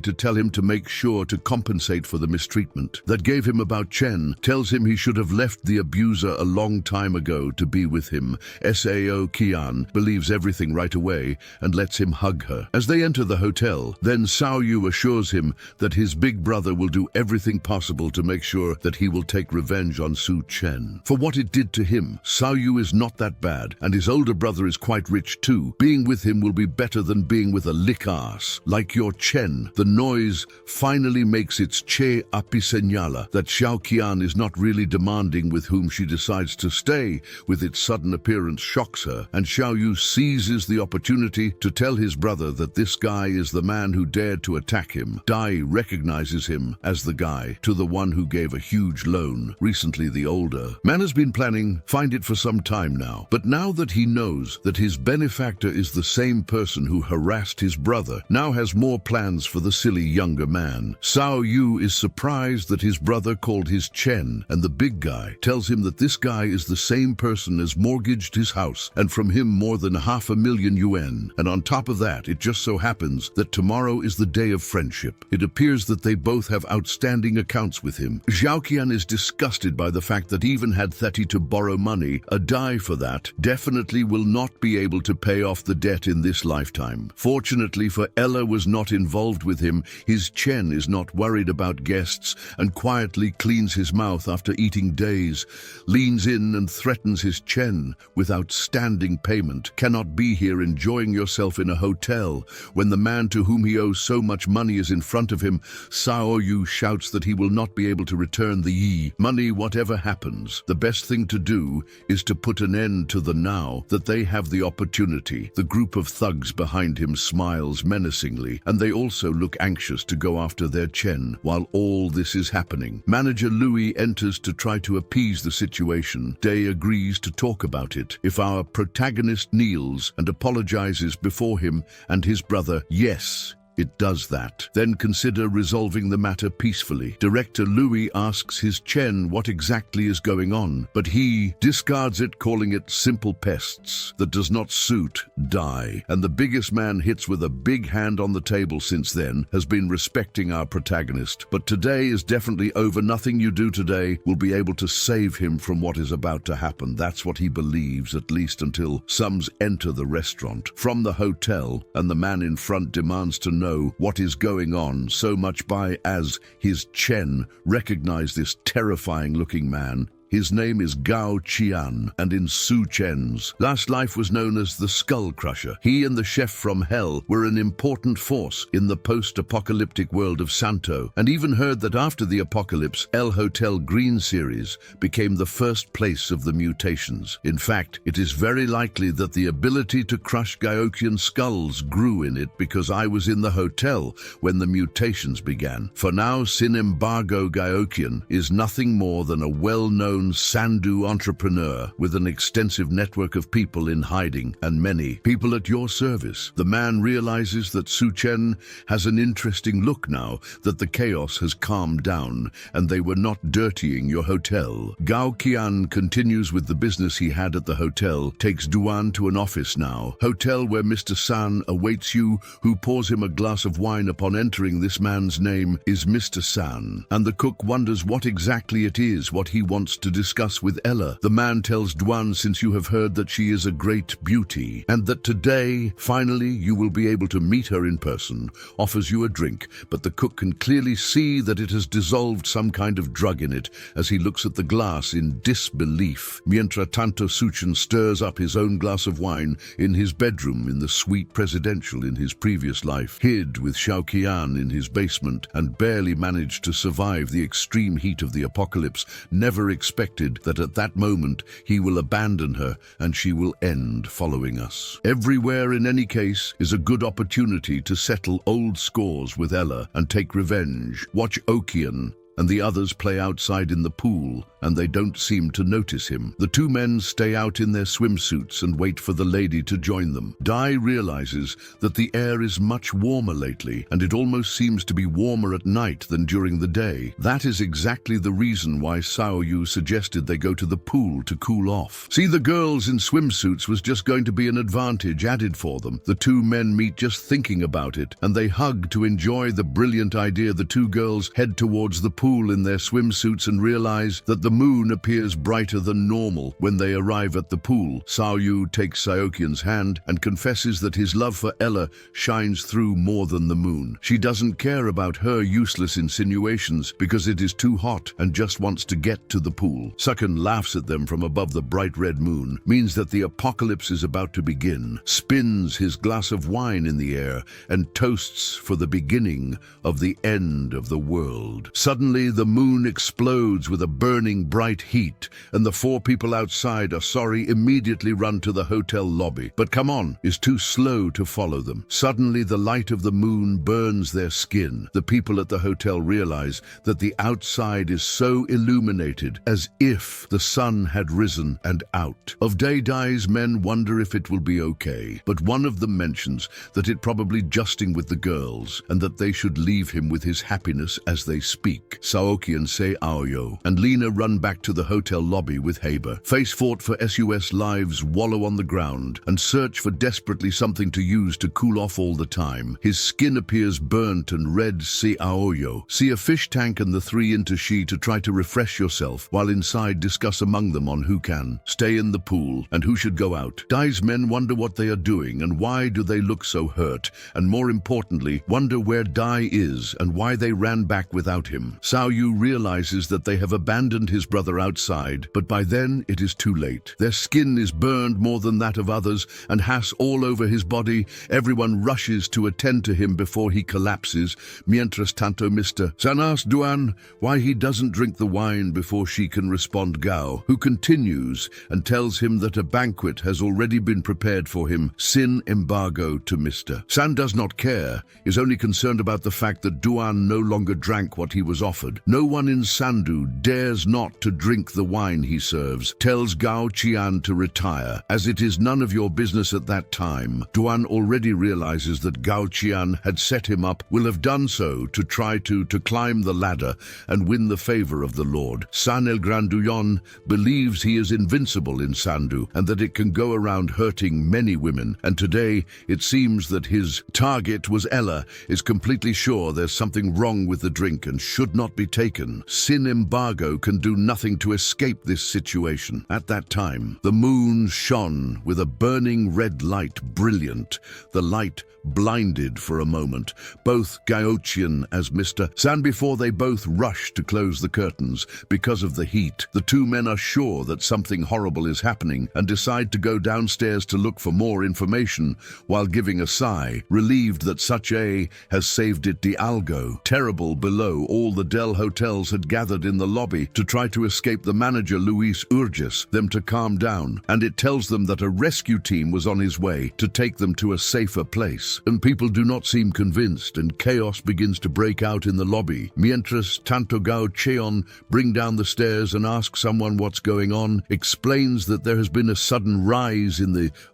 Speaker 1: to tell him to make sure to compensate for the mistreatment that gave him about Chen, tells him he should have left the abuser a long time ago to be with him. Sao Qian believes everything right away and lets him hug her. As they enter the hotel, then Sao Yu assures him that his big brother will do everything possible to make sure that he will take revenge on Su Chen for what it did to him. Sao Yu is not that bad, and his older brother is quite rich too. Being with him will be better than being with a lick-ass like your Chen. The noise finally makes its che api señala that Xiao Qian is not really demanding with whom she decides to stay. With its sudden appearance shocks her, and Xiao Yu seizes the opportunity to tell his brother that this guy is the man who dared to attack him. Dai recognizes him as the guy to the one who gave a huge loan, recently the older. Man has been planning find it for some time now, but now that he knows that his benefactor is the same person who harassed his brother, now has more plans for the silly younger man. Sao Yu is surprised that his brother called his Chen, and the big guy tells him that this guy is the same person as mortgaged his house, and from him more than 500,000 yuan. And on top of that, it just so happens that tomorrow is the day of friendship. It appears that they both have outstanding accounts with him. Xiao Qian is disgusted by the fact that even had Theti to borrow money, a Dai for that, definitely will not be able to pay off the debt in this lifetime. Fortunately for Ella was not involved with him, his Chen is not worried about guests and quietly cleans his mouth after eating days, leans in and threatens his Chen with outstanding payment. Cannot be here enjoying yourself in a hotel when the man to whom he owes so much money is in front of him. Sao Yu shouts that he will not be able to return the money whatever happens. The best thing to do is to put an end to the now that they have the opportunity. The group of thugs behind him smiles menacingly, and they also look anxious to go after their Chen while all this is happening. Manager Louis enters to try to appease the situation. Day agrees to talk about it. If our protagonist kneels and apologizes before him and his brother, yes, it does that. Then consider resolving the matter peacefully. Director Louis asks his Chen what exactly is going on, but he discards it, calling it simple pests that does not suit Dai. And the biggest man hits with a big hand on the table since then has been respecting our protagonist. But today is definitely over. Nothing you do today will be able to save him from what is about to happen. That's what he believes, at least until Sums enter the restaurant from the hotel, and the man in front demands to know what is going on, so much by as his Chen recognize this terrifying looking man His name is Gao Qian, and in Su Chen's last life was known as the Skull Crusher. He and the chef from Hell were an important force in the post-apocalyptic world of Santo, and even heard that after the apocalypse, El Hotel Green series became the first place of the mutations. In fact, it is very likely that the ability to crush Gaoqian skulls grew in it because I was in the hotel when the mutations began. For now, Sin Embargo Gaoqian is nothing more than a well-known Sandu entrepreneur with an extensive network of people in hiding and many people at your service. The man realizes that Su Chen has an interesting look now that the chaos has calmed down and they were not dirtying your hotel. Gao Qian continues with the business he had at the hotel, takes Duan to an office now, hotel where Mr. San awaits you, who pours him a glass of wine upon entering. This man's name is Mr. San, and the cook wonders what exactly it is what he wants to discuss with Ella. The man tells Duan, since you have heard that she is a great beauty, and that today, finally, you will be able to meet her in person, offers you a drink, but the cook can clearly see that it has dissolved some kind of drug in it as he looks at the glass in disbelief. Mientras tanto, Suchen stirs up his own glass of wine in his bedroom in the suite presidential in his previous life, hid with Xiao Qian in his basement, and barely managed to survive the extreme heat of the apocalypse, never expected that at that moment he will abandon her and she will end following us. Everywhere, in any case, is a good opportunity to settle old scores with Ella and take revenge. Watch Okian and the others play outside in the pool, and they don't seem to notice him. The two men stay out in their swimsuits and wait for the lady to join them. Dai realizes that the air is much warmer lately, and it almost seems to be warmer at night than during the day. That is exactly the reason why Sao Yu suggested they go to the pool to cool off. See, the girls in swimsuits was just going to be an advantage added for them. The two men meet just thinking about it, and they hug to enjoy the brilliant idea. The two girls head towards the pool in their swimsuits and realize that the moon appears brighter than normal. When they arrive at the pool, Sao Yu takes Saokian's hand and confesses that his love for Ella shines through more than the moon. She doesn't care about her useless insinuations because it is too hot and just wants to get to the pool. Sukan laughs at them from above the bright red moon, means that the apocalypse is about to begin, spins his glass of wine in the air, and toasts for the beginning of the end of the world. Suddenly, the moon explodes with a burning bright heat, and the four people outside immediately run to the hotel lobby. But come on is too slow to follow them. Suddenly, the light of the moon burns their skin. The people at the hotel realize that the outside is so illuminated as if the sun had risen and out. Of day, Dai's men wonder if it will be okay, but one of them mentions that it probably justing with the girls and that they should leave him with his happiness as they speak. Saoki and Sei Aoyo and Lena run back to the hotel lobby with Haber. Face fought for SUS lives, wallow on the ground and search for desperately something to use to cool off all the time. His skin appears burnt and red. Sei Aoyo. See a fish tank and the three into Shi to try to refresh yourself, while inside discuss among them on who can stay in the pool and who should go out. Dai's men wonder what they are doing and why do they look so hurt, and more importantly, wonder where Dai is and why they ran back without him. Sao Yu realizes that they have abandoned his brother outside, but by then it is too late. Their skin is burned more than that of others and has all over his body. Everyone rushes to attend to him before he collapses. Mientras tanto, Mr. San asks Duan why he doesn't drink the wine before she can respond. Gao, who continues and tells him that a banquet has already been prepared for him. Sin embargo to Mr. San does not care, is only concerned about the fact that Duan no longer drank what he was offered. No one in Sandu dares not to drink the wine he serves, tells Gao Qian to retire, as it is none of your business at that time. Duan already realizes that Gao Qian had set him up, will have done so to try to climb the ladder and win the favor of the Lord. San El Grandullon believes he is invincible in Sandu and that it can go around hurting many women, and today it seems that his target was Ella, is completely sure there's something wrong with the drink and should not not be taken. Sin embargo can do nothing to escape this situation. At that time, the moon shone with a burning red light, brilliant. The light blinded for a moment both Gauchian as Mr. San before they both rush to close the curtains because of the heat. The two men are sure that something horrible is happening and decide to go downstairs to look for more information while giving a sigh, relieved that such a has saved it de algo. Terrible below, all the Del hotels had gathered in the lobby to try to escape the manager Luis urges them to calm down, and it tells them that a rescue team was on his way to take them to a safer place. And people do not seem convinced, and chaos begins to break out in the lobby. Mientras tanto Gao Cheon bring down the stairs and ask someone what's going on, explains that there has been a sudden rise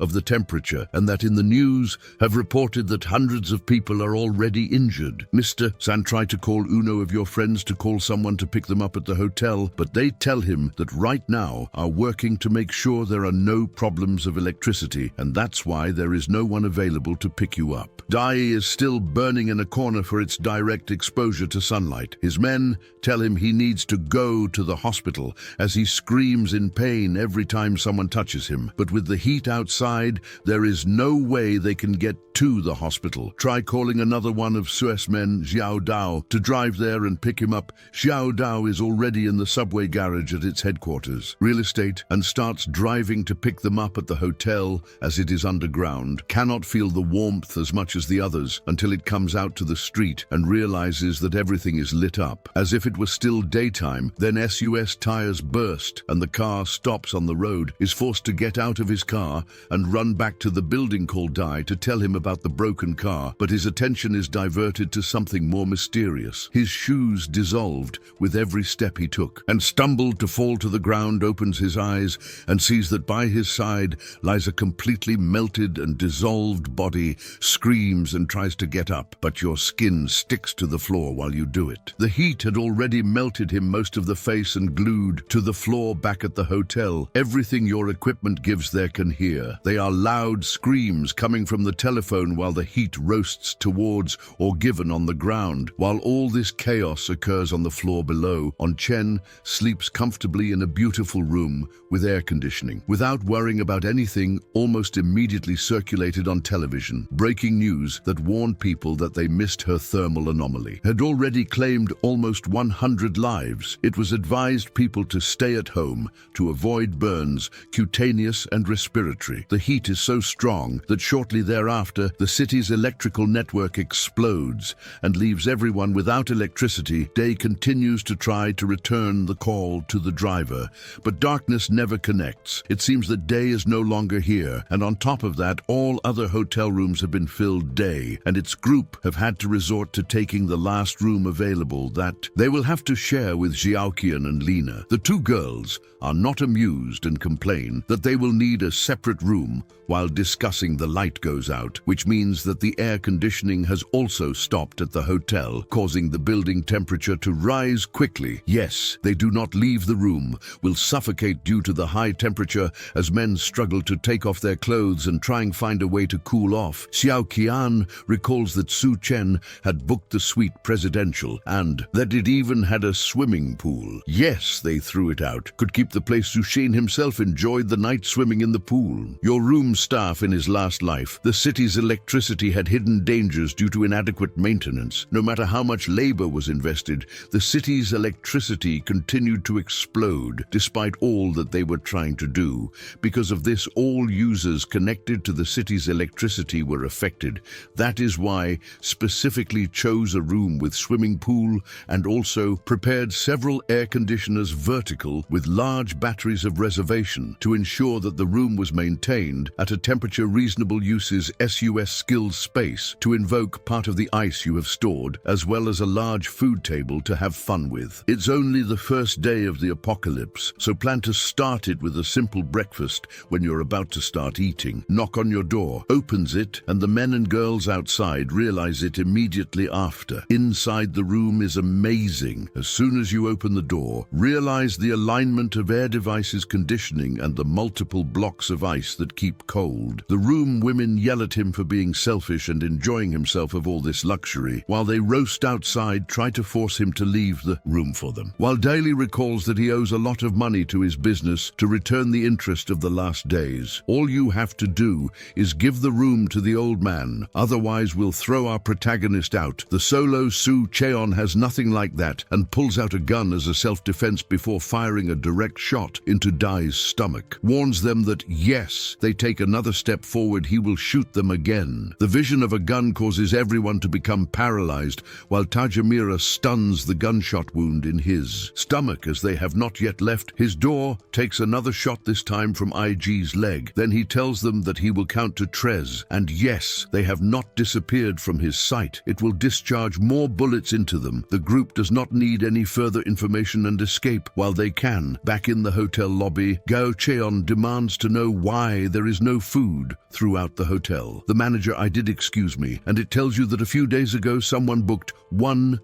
Speaker 1: of the temperature, and that in the news have reported that hundreds of people are already injured. Mr. San try to call uno of your friends to call someone to pick them up at the hotel, but they tell him that right now are working to make sure there are no problems of electricity, and that's why there is no one available to pick you up. Dai is still burning in a corner for its direct exposure to sunlight. His men tell him he needs to go to the hospital as he screams in pain every time someone touches him. But with the heat outside, there is no way they can get to the hospital. Try calling another one of Suez men, Xiao Dao, to drive there and pick him up. Xiao Dao is already in the subway garage at its headquarters, real estate, and starts driving to pick them up at the hotel as it is underground. Cannot feel the warmth as much as the others until it comes out to the street and realizes that everything is lit up. As if it was still daytime, then SUS tires burst and the car stops on the road, is forced to get out of his car and run back to the building called Dai to tell him about the broken car, but his attention is diverted to something more mysterious. His shoes dissolved with every step he took, and stumbled to fall to the ground, opens his eyes and sees that by his side lies a completely melted and dissolved body, screams and tries to get up, but your skin sticks to the floor while you do it. The heat had already melted him most of the face and glued to the floor back at the hotel. Everything your equipment gives there can hear. They are loud screams coming from the telephone while the heat roasts towards or given on the ground. While all this chaos occurs on the floor below, On Chen sleeps comfortably in a beautiful room with air conditioning, without worrying about anything almost immediately circulated on television. Breaking news that warned people that they missed her thermal anomaly had already claimed almost 100 lives. It was advised people to stay at home to avoid burns, cutaneous and respiratory. The heat is so strong that shortly thereafter, the city's electrical network explodes and leaves everyone without electricity. Day continues to try to return the call to the driver, but darkness never connects. It seems that Day is no longer here, and on top of that, all other hotel rooms have been filled. Day and its group have had to resort to taking the last room available that they will have to share with Xiaoqian and Lina. The two girls are not amused and complain that they will need a separate room while discussing the light goes out, which means that the air conditioning has also stopped at the hotel, causing the building temperature to rise quickly. Yes, they do not leave the room, will suffocate due to the high temperature as men struggle to take off their clothes and try and find a way to cool off. Xiao Qian recalls that Su Chen had booked the suite presidential and that it even had a swimming pool. Yes, they threw it out. Could keep the place. Su Shen himself enjoyed the night swimming in the pool. Your room staff in his last life. The city's electricity had hidden dangers due to inadequate maintenance. No matter how much labor was invested, the city's electricity continued to explode despite all that they were trying to do. Because of this, all users connected to the city's electricity were affected. That is why specifically chose a room with swimming pool and also prepared several air conditioners vertical with large batteries of reservation to ensure that the room was maintained at a temperature reasonable. Uses SUS skills space to invoke part of the ice you have stored, as well as a large food table to have fun with. It's only the first day of the apocalypse, so plan to start it with a simple breakfast when you're about to start eating. Knock on your door, opens it, and the men and girls outside realize it immediately after. Inside the room is amazing. As soon as you open the door, realize the alignment of air devices conditioning and the multiple blocks of ice that keep cold. The room women yell at him for being selfish and enjoying himself of all this luxury, while they roast outside, try to force force him to leave the room for them. While Daly recalls that he owes a lot of money to his business to return the interest of the last days. All you have to do is give the room to the old man, otherwise we'll throw our protagonist out. The solo Soo Cheon has nothing like that and pulls out a gun as a self-defense before firing a direct shot into Dai's stomach. Warns them that yes, they take another step forward, he will shoot them again. The vision of a gun causes everyone to become paralyzed, while Tajimura stuns the gunshot wound in his stomach as they have not yet left. His door takes another shot, this time from IG's leg. Then he tells them that he will count to Trez, and yes, they have not disappeared from his sight. It will discharge more bullets into them. The group does not need any further information and escape while they can. Back in the hotel lobby, Gao Cheon demands to know why there is no food throughout the hotel. The manager, I did excuse me, and it tells you that a few days ago someone booked 1000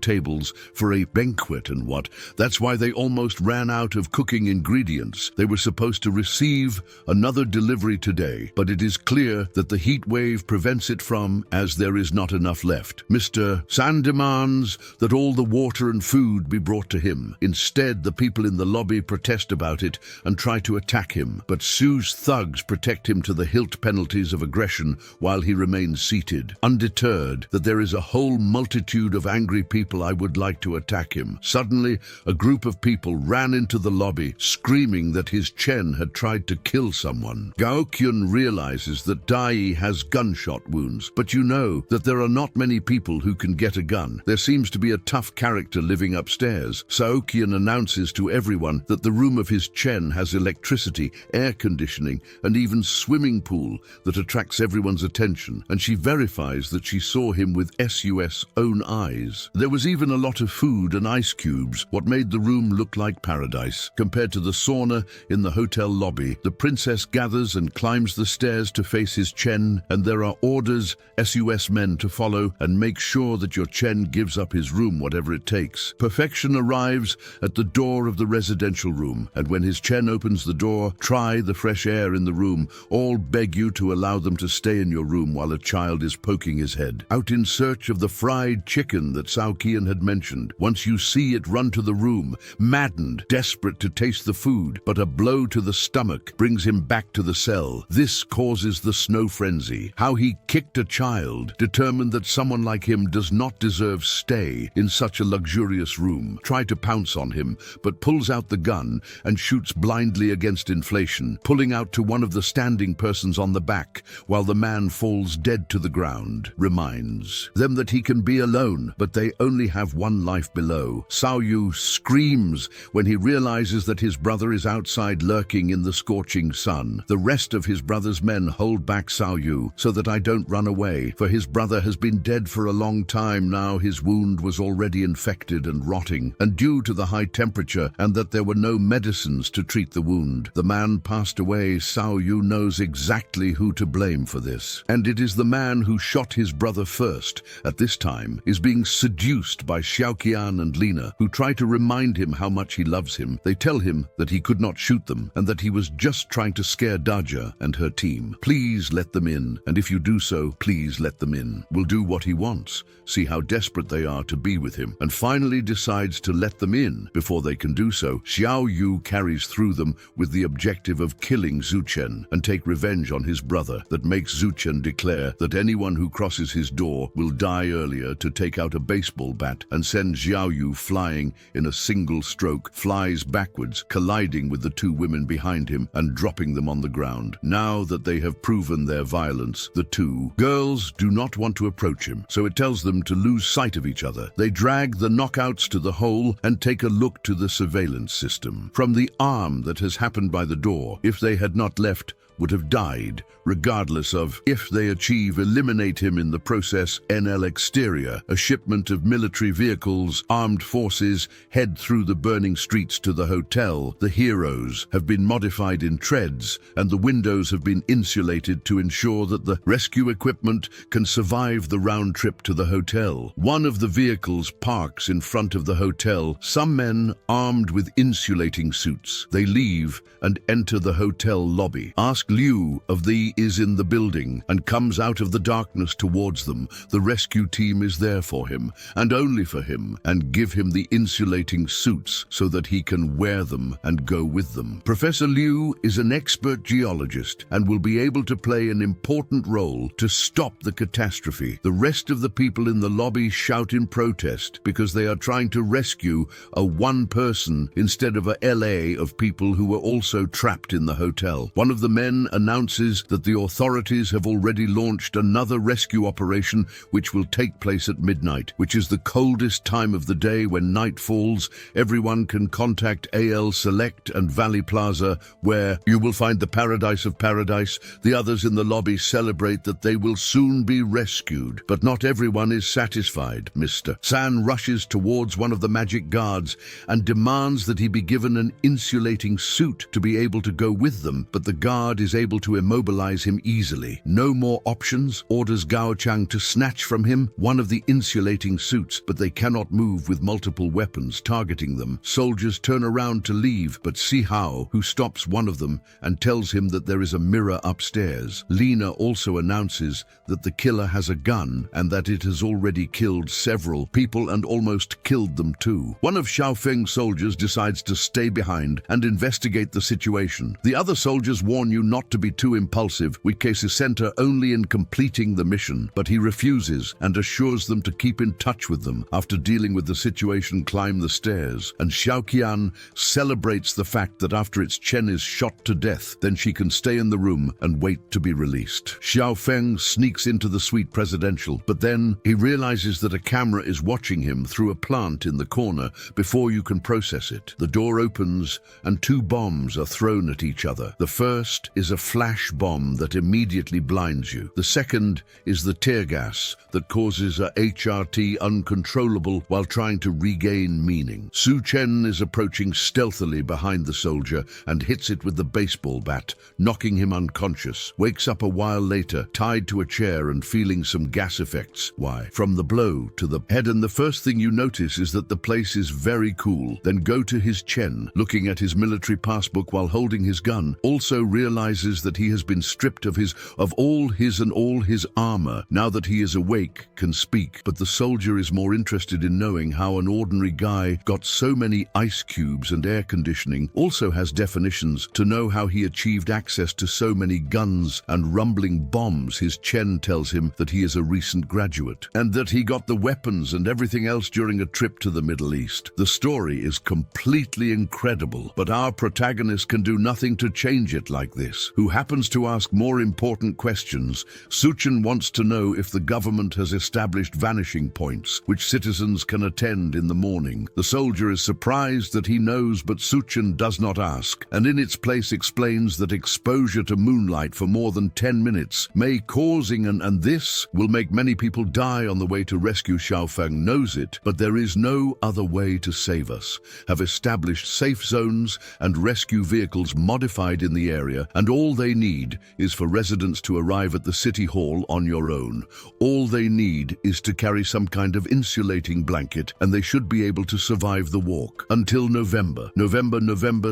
Speaker 1: tables for a banquet, and what? That's why they almost ran out of cooking ingredients. They were supposed to receive another delivery today, but it is clear that the heat wave prevents it from, as there is not enough left. Mr. San demands that all the water and food be brought to him. Instead, the people in the lobby protest about it and try to attack him, but Sue's thugs protect him to the hilt penalties of aggression while he remains seated, undeterred that there is a whole multitude of angry people. I would like to attack him. Suddenly, a group of people ran into the lobby, screaming that his Chen had tried to kill someone. Gao Kyun realizes that Dai has gunshot wounds, but you know that there are not many people who can get a gun. There seems to be a tough character living upstairs. Saokian announces to everyone that the room of his Chen has electricity, air conditioning, and even swimming pool that attracts everyone's attention, and she verifies that she saw him with SUS own eyes. There was even a lot of food and ice cubes, what made the room look like paradise. Compared to the sauna in the hotel lobby, the princess gathers and climbs the stairs to face his Chen, and there are orders SUS men to follow and make sure that your Chen gives up his room, whatever it takes. Perfection arrives at the door of the residential room, and when his Chen opens the door, try the fresh air in the room. All beg you to allow them to stay in your room while a child is poking his head out in search of the fried chicken that Sao Kian had mentioned. Once you see it, run to the room, maddened, desperate to taste the food, but a blow to the stomach brings him back to the cell. This causes the snow frenzy. How he kicked a child, determined that someone like him does not deserve stay in such a luxurious room. Try to pounce on him, but pulls out the gun and shoots blindly against inflation, pulling out to one of the standing persons on the back, while the man falls dead to the ground. Reminds them that he can be alone, but they only have one life below. Sao Yu screams when he realizes that his brother is outside lurking in the scorching sun. The rest of his brother's men hold back Sao Yu so that I don't run away, for his brother has been dead for a long time now. His wound was already infected and rotting, and due to the high temperature and that there were no medicines to treat the wound, the man passed away. Sao Yu knows exactly who to blame for this, and it is the man who shot his brother first. At this time, is being seduced by Xiaoqian and Lina, who try to remind him how much he loves him. They tell him that he could not shoot them and that he was just trying to scare Daja and her team. Please let them in, and if you do so, please let them in. We'll do what he wants. See how desperate they are to be with him, and finally decides to let them in. Before they can do so, Xiao Yu carries through them with the objective of killing Zuchen and take revenge on his brother. That makes Zuchen declare that anyone who crosses his door will die earlier, to take out a baseball bat and send Xiao Yu flying in a single stroke, flies backwards, colliding with the two women behind him and dropping them on the ground. Now that they have proven their violence, the two girls do not want to approach him, so it tells them to lose sight of each other. They drag the knockouts to the hole and take a look to the surveillance system. From the arm that has happened by the door, if they had not left, would have died, regardless of if they achieve eliminate him in the process. NL exterior, a shipment of military vehicles, armed forces head through the burning streets to the hotel. The heroes have been modified in treads, and the windows have been insulated to ensure that the rescue equipment can survive the round trip to the hotel. One of the vehicles parks in front of the hotel. Some men armed with insulating suits. They leave and enter the hotel lobby, asking ask Liu of the is in the building and comes out of the darkness towards them. The rescue team is there for him, and only for him, and give him the insulating suits so that he can wear them and go with them. Professor Liu is an expert geologist and will be able to play an important role to stop the catastrophe. The rest of the people in the lobby shout in protest because they are trying to rescue a one person instead of a LA of people who were also trapped in the hotel. One of the men announces that the authorities have already launched another rescue operation which will take place at midnight, which is the coldest time of the day. When night falls, everyone can contact AL Select and Valley Plaza, where you will find the Paradise of Paradise. The others in the lobby celebrate that they will soon be rescued. But not everyone is satisfied. Mr. San rushes towards one of the magic guards and demands that he be given an insulating suit to be able to go with them, but the guard is able to immobilize him easily. No more options, orders Gao Chang to snatch from him one of the insulating suits, but they cannot move with multiple weapons targeting them. Soldiers turn around to leave, but Si Hao, who stops one of them and tells him that there is a mirror upstairs. Lena also announces that the killer has a gun and that it has already killed several people and almost killed them too. One of Xiao Feng's soldiers decides to stay behind and investigate the situation. The other soldiers warn you not to be too impulsive. We case center only in completing the mission, but he refuses and assures them to keep in touch with them. After dealing with the situation, climb the stairs, and Xiao Qian celebrates the fact that after its Chen is shot to death, then she can stay in the room and wait to be released. Xiao Feng sneaks into the suite presidential, but then he realizes that a camera is watching him through a plant in the corner before you can process it. The door opens and two bombs are thrown at each other. The first is a flash bomb that immediately blinds you. The second is the tear gas that causes a HRT uncontrollable while trying to regain meaning. Su Chen is approaching stealthily behind the soldier and hits it with the baseball bat, knocking him unconscious. Wakes up a while later, tied to a chair and feeling some gas effects. Why? From the blow to the head, and the first thing you notice is that the place is very cool. Then go to his Chen, looking at his military passbook while holding his gun, also realizes that he has been stripped of all his armor. Now that he is awake, can speak, but the soldier is more interested in knowing how an ordinary guy got so many ice cubes and air conditioning, also has definitions to know how he achieved access to so many guns and rumbling bombs. His Chen tells him that he is a recent graduate and that he got the weapons and everything else during a trip to the Middle East. The story is completely incredible, but our protagonist can do nothing to change it like this, who happens to ask more important questions. Suchen wants to know if the government has established vanishing points, which citizens can attend in the morning. The soldier is surprised that he knows, but Suchen does not ask, and in its place explains that exposure to moonlight for more than 10 minutes may causing and this will make many people die on the way to rescue. Xiaofeng knows it, but there is no other way to save us. Have established safe zones and rescue vehicles modified in the area, and all they need is for residents to arrive at the city hall on your own. All they need is to carry some kind of insulating blanket, and they should be able to survive the walk. Until November.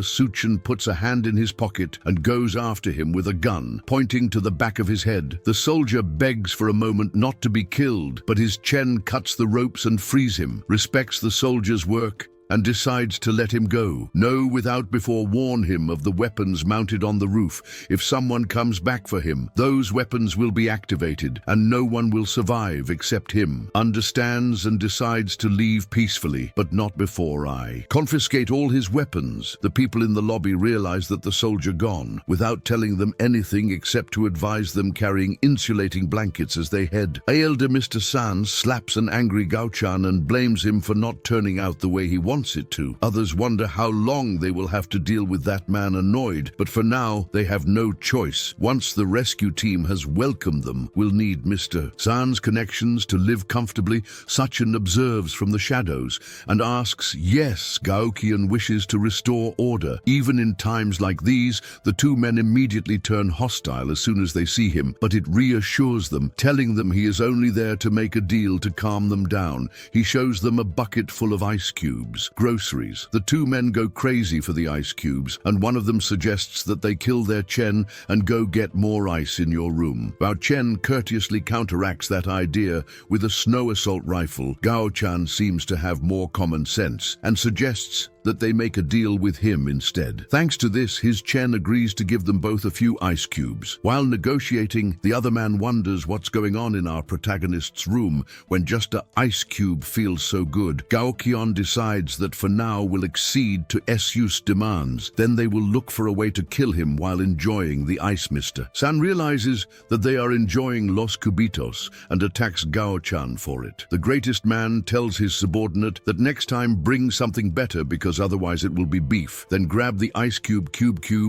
Speaker 1: Suchen puts a hand in his pocket and goes after him with a gun, pointing to the back of his head. The soldier begs for a moment not to be killed, but his Chen cuts the ropes and frees him, respects the soldier's work, and decides to let him go. No, without before warn him of the weapons mounted on the roof. If someone comes back for him, those weapons will be activated, and no one will survive except him. Understands and decides to leave peacefully, but not before I confiscate all his weapons. The people in the lobby realize that the soldier gone, without telling them anything except to advise them carrying insulating blankets as they head. Elder Mr. San slaps an angry Gao-chan and blames him for not turning out the way he wants it to. Others wonder how long they will have to deal with that man annoyed, but for now they have no choice. Once the rescue team has welcomed them, will need Mr. San's connections to live comfortably. Suchin observes from the shadows and asks, yes, Gaoqian wishes to restore order. Even in times like these, the two men immediately turn hostile as soon as they see him, but it reassures them, telling them he is only there to make a deal to calm them down. He shows them a bucket full of ice cubes. groceries. The two men go crazy for the ice cubes, and one of them suggests that they kill their Chen and go get more ice in your room. Bao Chen courteously counteracts that idea with a snow assault rifle. Gao Chan seems to have more common sense and suggests that they make a deal with him instead. Thanks to this, his Chen agrees to give them both a few ice cubes. While negotiating, the other man wonders what's going on in our protagonist's room when just an ice cube feels so good. Gao Qian decides that for now will accede to Su's demands. Then they will look for a way to kill him while enjoying the ice mister. San realizes that they are enjoying Los Cubitos and attacks Gao Chan for it. The greatest man tells his subordinate that next time bring something better because otherwise it will be beef. Then grab the ice cube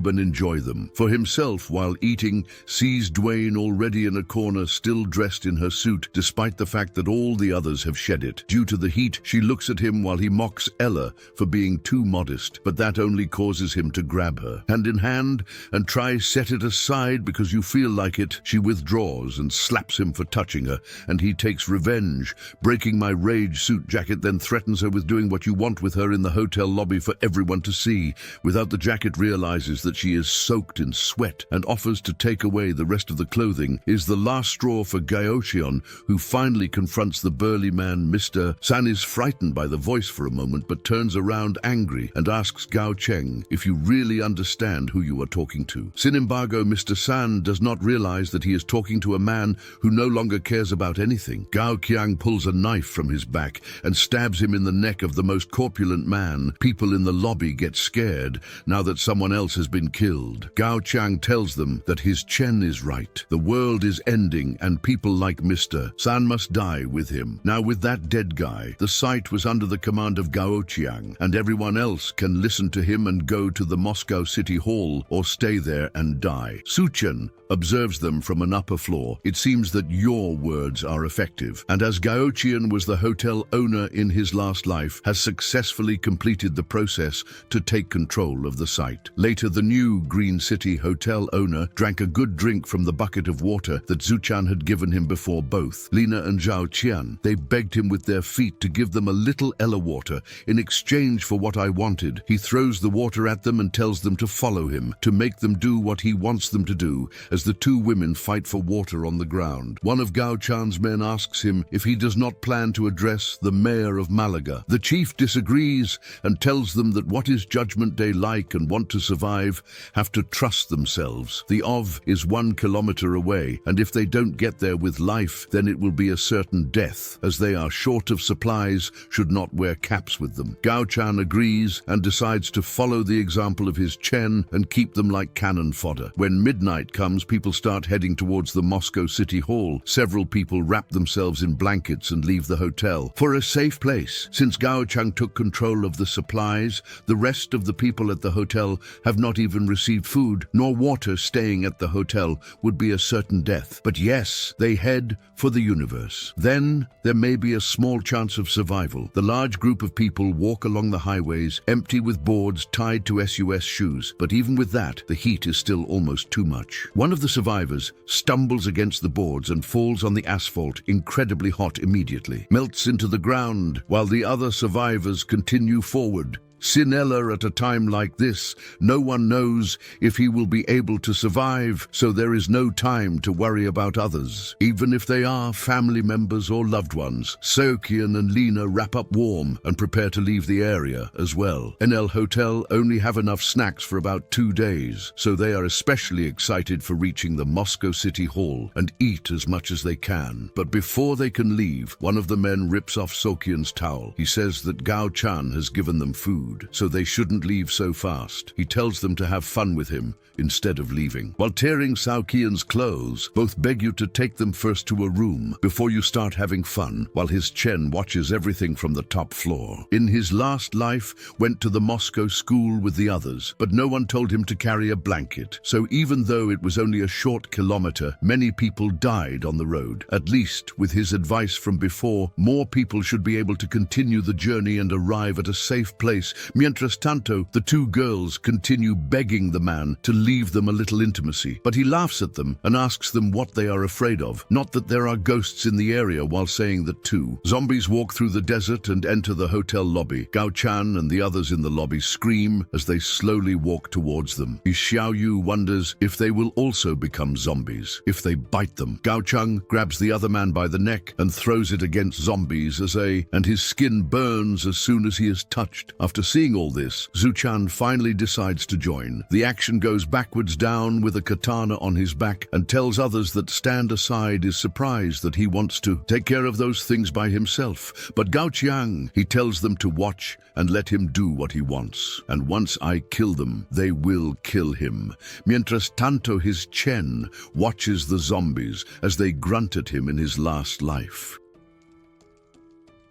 Speaker 1: and enjoy them. For himself, while eating, sees Dwayne already in a corner, still dressed in her suit, despite the fact that all the others have shed it. Due to the heat, she looks at him while he mocks Ella for being too modest, but that only causes him to grab her. Hand in hand, and try set it aside because you feel like it, she withdraws and slaps him for touching her, and he takes revenge, breaking my rage suit jacket, then threatens her with doing what you want with her in the hotel lobby for everyone to see. Without the jacket, realizes that she is soaked in sweat and offers to take away the rest of the clothing. Is the last straw for Gaoxian, who finally confronts the burly man. Mr. San is frightened by the voice for a moment but turns around angry and asks Gao Cheng if you really understand who you are talking to. Sin embargo, Mr. San does not realize that he is talking to a man who no longer cares about anything. Gao Qiang pulls a knife from his back and stabs him in the neck of the most corpulent man. People in the lobby get scared now that someone else has been killed. Gao Chang tells them that his Chen is right. The world is ending and people like Mr. San must die with him. Now with that dead guy, the site was under the command of Gao Chiang, and everyone else can listen to him and go to the Moscow City Hall or stay there and die. Su Chen observes them from an upper floor. It seems that your words are effective, and as Gao Qian was the hotel owner in his last life, has successfully completed the process to take control of the site. Later, the new Green City hotel owner drank a good drink from the bucket of water that Zuchan had given him before both Lina and Zhao Qian. They begged him with their feet to give them a little Ella water in exchange for what I wanted. He throws the water at them and tells them to follow him, to make them do what he wants them to do, as the two women fight for water on the ground. One of Gao Chan's men asks him if he does not plan to address the mayor of Malaga. The chief disagrees and tells them that what is Judgment Day like and want to survive have to trust themselves. The Ov is 1 kilometer away, and if they don't get there with life, then it will be a certain death, as they are short of supplies, should not wear caps with them. Gao Chan agrees and decides to follow the example of his Chen and keep them like cannon fodder. When midnight comes, people start heading towards the Moscow City Hall. Several people wrap themselves in blankets and leave the hotel for a safe place. Since Gao Chang took control of the supplies, the rest of the people at the hotel have not even received food nor water. Staying at the hotel would be a certain death. But yes, they head for the universe. Then there may be a small chance of survival. The large group of people walk along the highways, empty with boards tied to SUS shoes. But even with that, the heat is still almost too much. One of the survivors stumbles against the boards and falls on the asphalt, incredibly hot immediately, melts into the ground, while the other survivors continue forward. Sinella, at a time like this, no one knows if he will be able to survive, so there is no time to worry about others, even if they are family members or loved ones. Seokian and Lena wrap up warm and prepare to leave the area as well. NL Hotel only have enough snacks for about 2 days, so they are especially excited for reaching the Moscow City Hall and eat as much as they can. But before they can leave, one of the men rips off Seokian's towel. He says that Gao Chan has given them food, so they shouldn't leave so fast. He tells them to have fun with him instead of leaving. While tearing Sao Qian's clothes, both beg you to take them first to a room before you start having fun, while his Chen watches everything from the top floor. In his last life, went to the Moscow school with the others, but no one told him to carry a blanket. So even though it was only a short kilometer, many people died on the road. At least, with his advice from before, more people should be able to continue the journey and arrive at a safe place Mientras tanto, the two girls continue begging the man to leave them a little intimacy, but he laughs at them and asks them what they are afraid of, not that there are ghosts in the area, while saying that two zombies walk through the desert and enter the hotel lobby. Gao Chan and the others in the lobby scream as they slowly walk towards them. Xiao Yu wonders if they will also become zombies if they bite them. Gao Chang grabs the other man by the neck and throws it against zombies and his skin burns as soon as he is touched. After seeing all this, Zhu Chan finally decides to join. The action goes backwards down with a katana on his back and tells others that stand aside is surprised that he wants to take care of those things by himself. But Gao Chiang, he tells them to watch and let him do what he wants. And once I kill them, they will kill him. Mientras tanto, his Chen watches the zombies as they grunt at him in his last life.